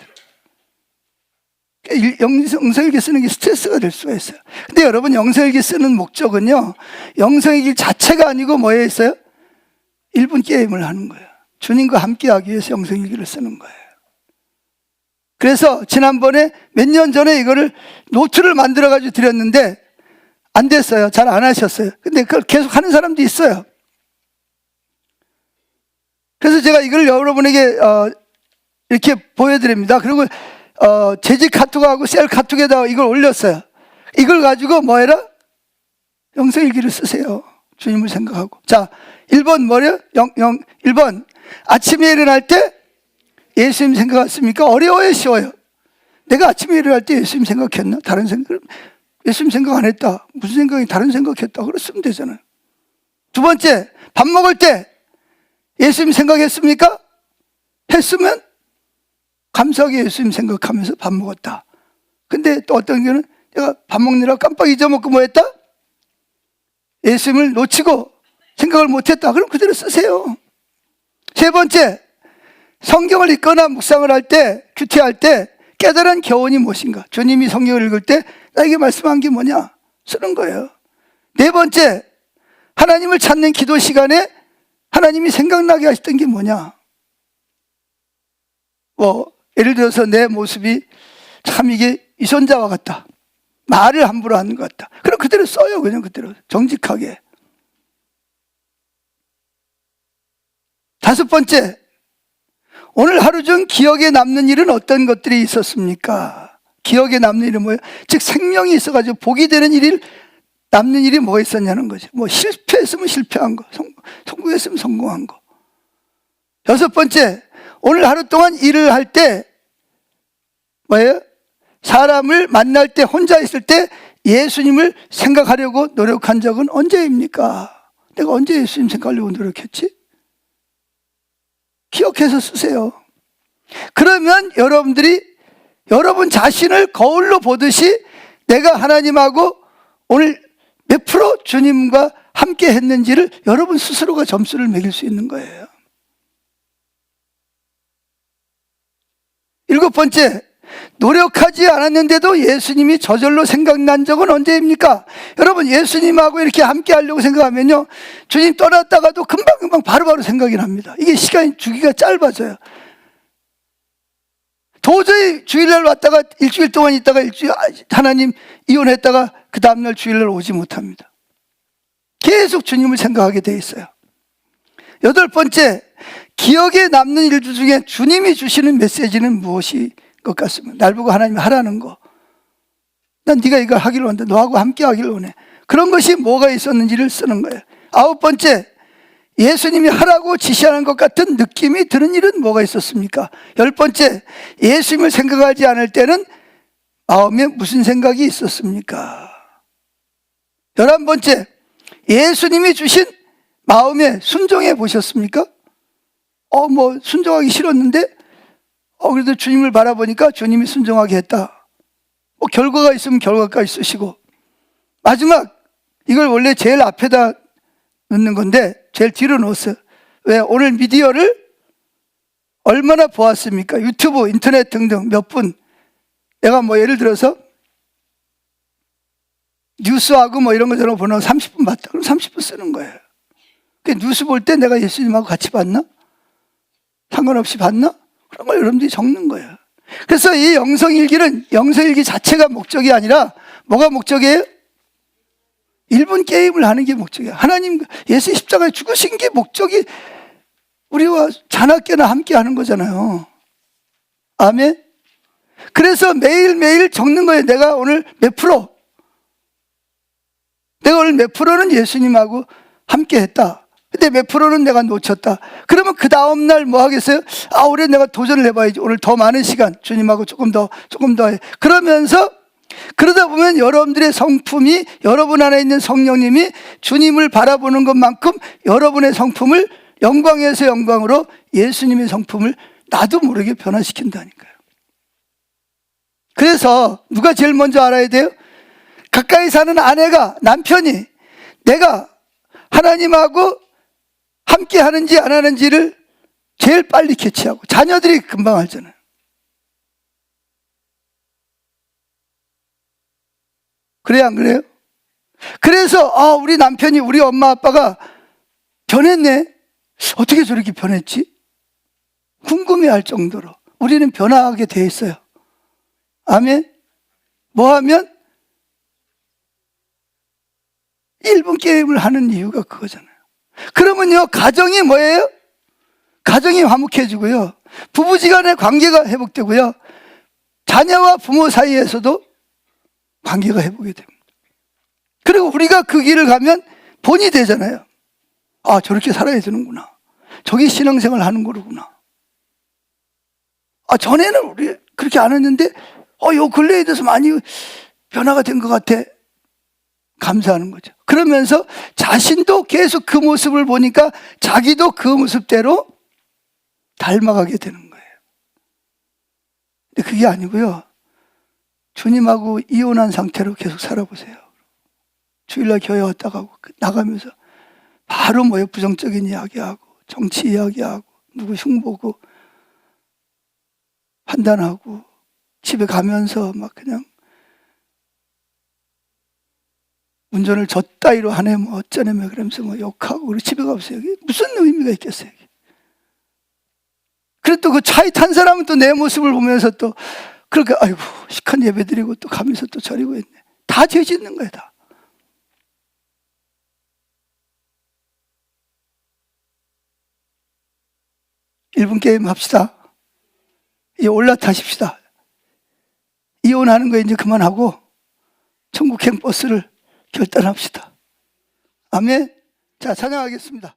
들어요. 영성일기 쓰는 게 스트레스가 될 수가 있어요. 근데 여러분, 영성일기 쓰는 목적은요, 영성일기 자체가 아니고 뭐에 있어요? 1분 게임을 하는 거예요. 주님과 함께 하기 위해서 영성일기를 쓰는 거예요. 그래서 지난번에 몇 년 전에 이거를 노트를 만들어 가지고 드렸는데 안 됐어요. 잘 안 하셨어요. 근데 그걸 계속 하는 사람도 있어요. 그래서 제가 이걸 여러분에게 이렇게 보여드립니다. 그리고 재직 카톡하고 셀 카톡에다가 이걸 올렸어요. 이걸 가지고 뭐 해라? 영성일기를 쓰세요. 주님을 생각하고. 자, 1번 뭐래요? 1번 아침에 일어날 때 예수님 생각했습니까? 어려워요, 쉬워요? 내가 아침에 일어날 때 예수님 생각했나? 다른 생각? 예수님 생각 안 했다. 무슨 생각이 다른 생각했다. 그랬으면 되잖아요. 두 번째, 밥 먹을 때 예수님 생각했습니까? 했으면 감사하게 예수님 생각하면서 밥 먹었다. 근데 또 어떤 경우는 내가 밥 먹느라 깜빡 잊어먹고 뭐 했다? 예수님을 놓치고 생각을 못했다. 그럼 그대로 쓰세요. 세 번째, 성경을 읽거나 묵상을 할 때, 큐티할 때 깨달은 교훈이 무엇인가? 주님이 성경을 읽을 때 나에게 말씀한 게 뭐냐? 쓰는 거예요. 네 번째, 하나님을 찾는 기도 시간에 하나님이 생각나게 하셨던 게 뭐냐? 예를 들어서 내 모습이 참 이게 이손자와 같다. 말을 함부로 하는 것 같다. 그럼 그대로 써요. 그냥 그대로 정직하게. 다섯 번째, 오늘 하루 중 기억에 남는 일은 어떤 것들이 있었습니까? 기억에 남는 일은 뭐예요? 즉 생명이 있어가지고 복이 되는 일이 남는 일이 뭐가 있었냐는 거죠. 뭐 실패했으면 실패한 거, 성공했으면 성공한 거. 여섯 번째, 오늘 하루 동안 일을 할 때 뭐예요? 사람을 만날 때, 혼자 있을 때 예수님을 생각하려고 노력한 적은 언제입니까? 내가 언제 예수님 생각하려고 노력했지? 기억해서 쓰세요. 그러면 여러분들이 여러분 자신을 거울로 보듯이 내가 하나님하고 오늘 몇 프로 주님과 함께 했는지를 여러분 스스로가 점수를 매길 수 있는 거예요. 7번째, 노력하지 않았는데도 예수님이 저절로 생각난 적은 언제입니까? 여러분, 예수님하고 이렇게 함께 하려고 생각하면요, 주님 떠났다가도 금방금방 바로바로 생각이 납니다. 이게 시간이 주기가 짧아져요. 도저히 주일날 왔다가 일주일 동안 있다가 하나님 이혼했다가 그 다음날 주일날 오지 못합니다. 계속 주님을 생각하게 돼 있어요. 8번째, 기억에 남는 일들 중에 주님이 주시는 메시지는 무엇이 것 같습니다. 날 보고 하나님이 하라는 거, 난 네가 이걸 하기를 원한다, 너하고 함께 하기를 원해, 그런 것이 뭐가 있었는지를 쓰는 거예요. 9번째, 예수님이 하라고 지시하는 것 같은 느낌이 드는 일은 뭐가 있었습니까? 10번째, 예수님을 생각하지 않을 때는 마음에 무슨 생각이 있었습니까? 11번째, 예수님이 주신 마음에 순종해 보셨습니까? 순종하기 싫었는데 그래도 주님을 바라보니까 주님이 순종하게 했다. 결과가 있으면 결과까지 쓰시고. 마지막, 이걸 원래 제일 앞에다 넣는 건데 제일 뒤로 넣었어요. 왜? 오늘 미디어를 얼마나 보았습니까? 유튜브, 인터넷 등등 몇 분. 내가 예를 들어서 뉴스하고 이런 거 저런 거 보는 거 30분 봤다. 그럼 30분 쓰는 거예요. 뉴스 볼 때 내가 예수님하고 같이 봤나? 상관없이 봤나? 그런 걸 여러분들이 적는 거예요. 그래서 이 영성일기는 영성일기 자체가 목적이 아니라 뭐가 목적이에요? 1분 게임을 하는 게 목적이에요. 하나님, 예수 십자가에 죽으신 게 목적이 우리와 자나깨나 함께 하는 거잖아요. 아멘? 그래서 매일매일 적는 거예요. 내가 오늘 몇 프로? 내가 오늘 몇 프로는 예수님하고 함께 했다. 근데 몇 프로는 내가 놓쳤다. 그러면 그 다음날 뭐 하겠어요? 올해 내가 도전을 해봐야지. 오늘 더 많은 시간 주님하고 조금 더 해. 그러다 보면 여러분들의 성품이, 여러분 안에 있는 성령님이 주님을 바라보는 것만큼 여러분의 성품을 영광에서 영광으로 예수님의 성품을 나도 모르게 변화시킨다니까요. 그래서 누가 제일 먼저 알아야 돼요? 가까이 사는 아내가, 남편이 내가 하나님하고 함께 하는지 안 하는지를 제일 빨리 캐치하고, 자녀들이 금방 알잖아요. 그래요, 안 그래요? 그래서 우리 남편이, 우리 엄마 아빠가 변했네, 어떻게 저렇게 변했지? 궁금해할 정도로 우리는 변화하게 돼 있어요. 아멘? 뭐 하면? 1분 게임을 하는 이유가 그거잖아요. 그러면요, 가정이 뭐예요? 가정이 화목해지고요, 부부지간의 관계가 회복되고요, 자녀와 부모 사이에서도 관계가 회복이 됩니다. 그리고 우리가 그 길을 가면 본이 되잖아요. 저렇게 살아야 되는구나, 저게 신앙생활 하는 거구나. 전에는 우리 그렇게 안 했는데 요 근래에 대해서 많이 변화가 된 것 같아. 감사하는 거죠. 그러면서 자신도 계속 그 모습을 보니까 자기도 그 모습대로 닮아가게 되는 거예요. 근데 그게 아니고요, 주님하고 이혼한 상태로 계속 살아보세요. 주일날 교회 왔다가 나가면서 바로 부정적인 이야기하고, 정치 이야기하고, 누구 흉보고 판단하고, 집에 가면서 그냥 운전을 저 따위로 하네, 어쩌네, 그러면서 욕하고, 그리고 집에 가보세요. 이게 무슨 의미가 있겠어요, 이게. 그리고 또 그 차에 탄 사람은 또 내 모습을 보면서 또 그렇게, 아이고, 시큰 예배 드리고 또 가면서 또 저리고 있네. 다 죄 짓는 거예요, 다. 일분 게임 합시다. 이제 올라타십시다. 이혼하는 거 이제 그만하고 천국행 버스를 결단합시다. 아멘. 자, 찬양하겠습니다.